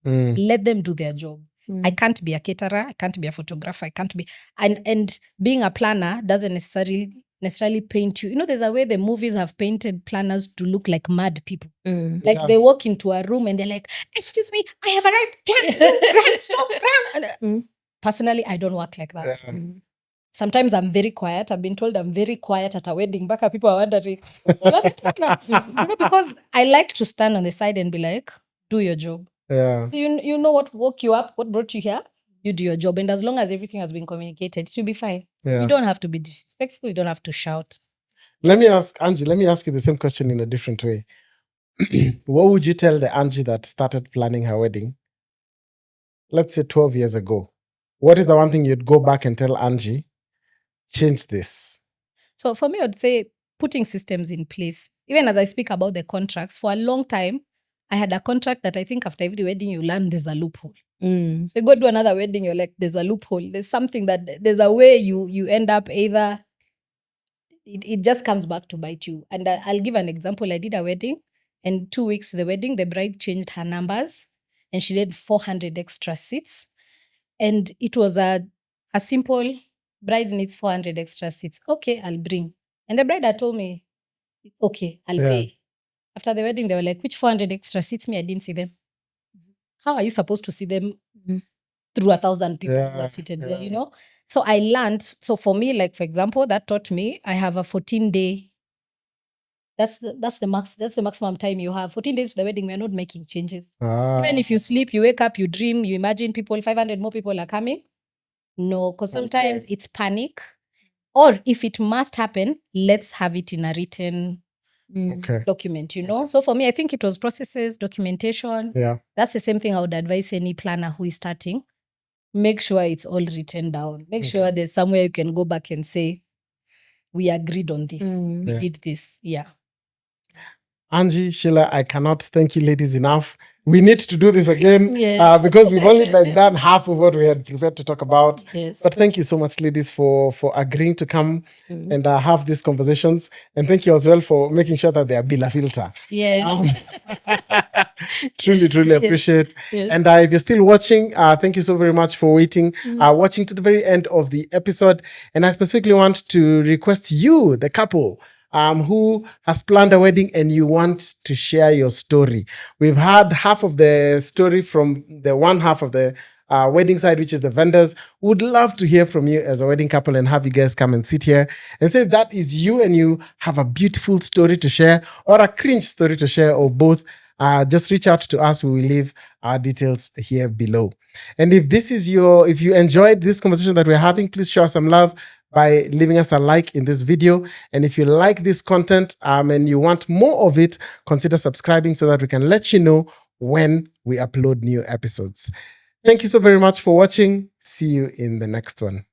Speaker 1: Let them do their job. I can't be a caterer. I can't be a photographer. I can't be, and being a planner doesn't necessarily paint you. There's a way the movies have painted planners to look like mad people. Like they walk into a room and they're like, excuse me, I have arrived. Plan, stop, plan. Personally, I don't work like that. Sometimes I'm very quiet. I've been told I'm very quiet at a wedding. Back people are wondering, because I like to stand on the side and be like, do your job.
Speaker 2: Yeah.
Speaker 1: So you know what woke you up, what brought you here, you do your job. And as long as everything has been communicated, it will be fine.
Speaker 2: Yeah.
Speaker 1: You don't have to be disrespectful. You don't have to shout.
Speaker 2: Let me ask you the same question in a different way. What would you tell the Angie that started planning her wedding, let's say 12 years ago? What is the one thing you'd go back and tell Angie, change this?
Speaker 1: So for me, I'd say putting systems in place. Even as I speak about the contracts, for a long time, I had a contract that I think after every wedding you learn there's a loophole. So you go to another wedding, you're like, there's a loophole. There's something there's a way you end up either, it just comes back to bite you. And I'll give an example. I did a wedding and 2 weeks to the wedding, the bride changed her numbers and she did 400 extra seats. And it was a simple, bride needs 400 extra seats. Okay, I'll bring. And the bride had told me, okay, I'll pay. After the wedding, they were like, which 400 extra seats? I didn't see them. How are you supposed to see them through 1,000 people who are seated there, So I learned, so for me, like, for example, that taught me, I have a 14-day, that's the maximum time you have. 14 days to the wedding, we're not making changes. Even if you sleep, you wake up, you dream, you imagine 500 more people are coming. No, because sometimes it's panic. Or if it must happen, let's have it in a written document, So for me, I think it was processes, documentation.
Speaker 2: Yeah.
Speaker 1: That's the same thing I would advise any planner who is starting. Make sure it's all written down. Make sure there's somewhere you can go back and say, we agreed on this. We did this. Yeah.
Speaker 2: Angie, Sheila, I cannot thank you ladies enough. We need to do this again because we've only done half of what we had prepared to talk about.
Speaker 3: Yes.
Speaker 2: But thank you so much, ladies, for agreeing to come and have these conversations. And thank you as well for making sure that they are Bila Filter.
Speaker 3: Yes.
Speaker 2: Truly appreciate.
Speaker 3: Yes.
Speaker 2: And if you're still watching, thank you so very much for waiting, watching to the very end of the episode. And I specifically want to request you, the couple, who has planned a wedding and you want to share your story. We've had half of the story from the one half of the wedding side, which is the vendors. Would love to hear from you as a wedding couple and have you guys come and sit here. And so if that is you and you have a beautiful story to share or a cringe story to share or both, just reach out to us. We will leave our details here below. And if you enjoyed this conversation that we're having, please show us some love by leaving us a like in this video. And if you like this content and you want more of it, consider subscribing so that we can let you know when we upload new episodes. Thank you so very much for watching. See you in the next one.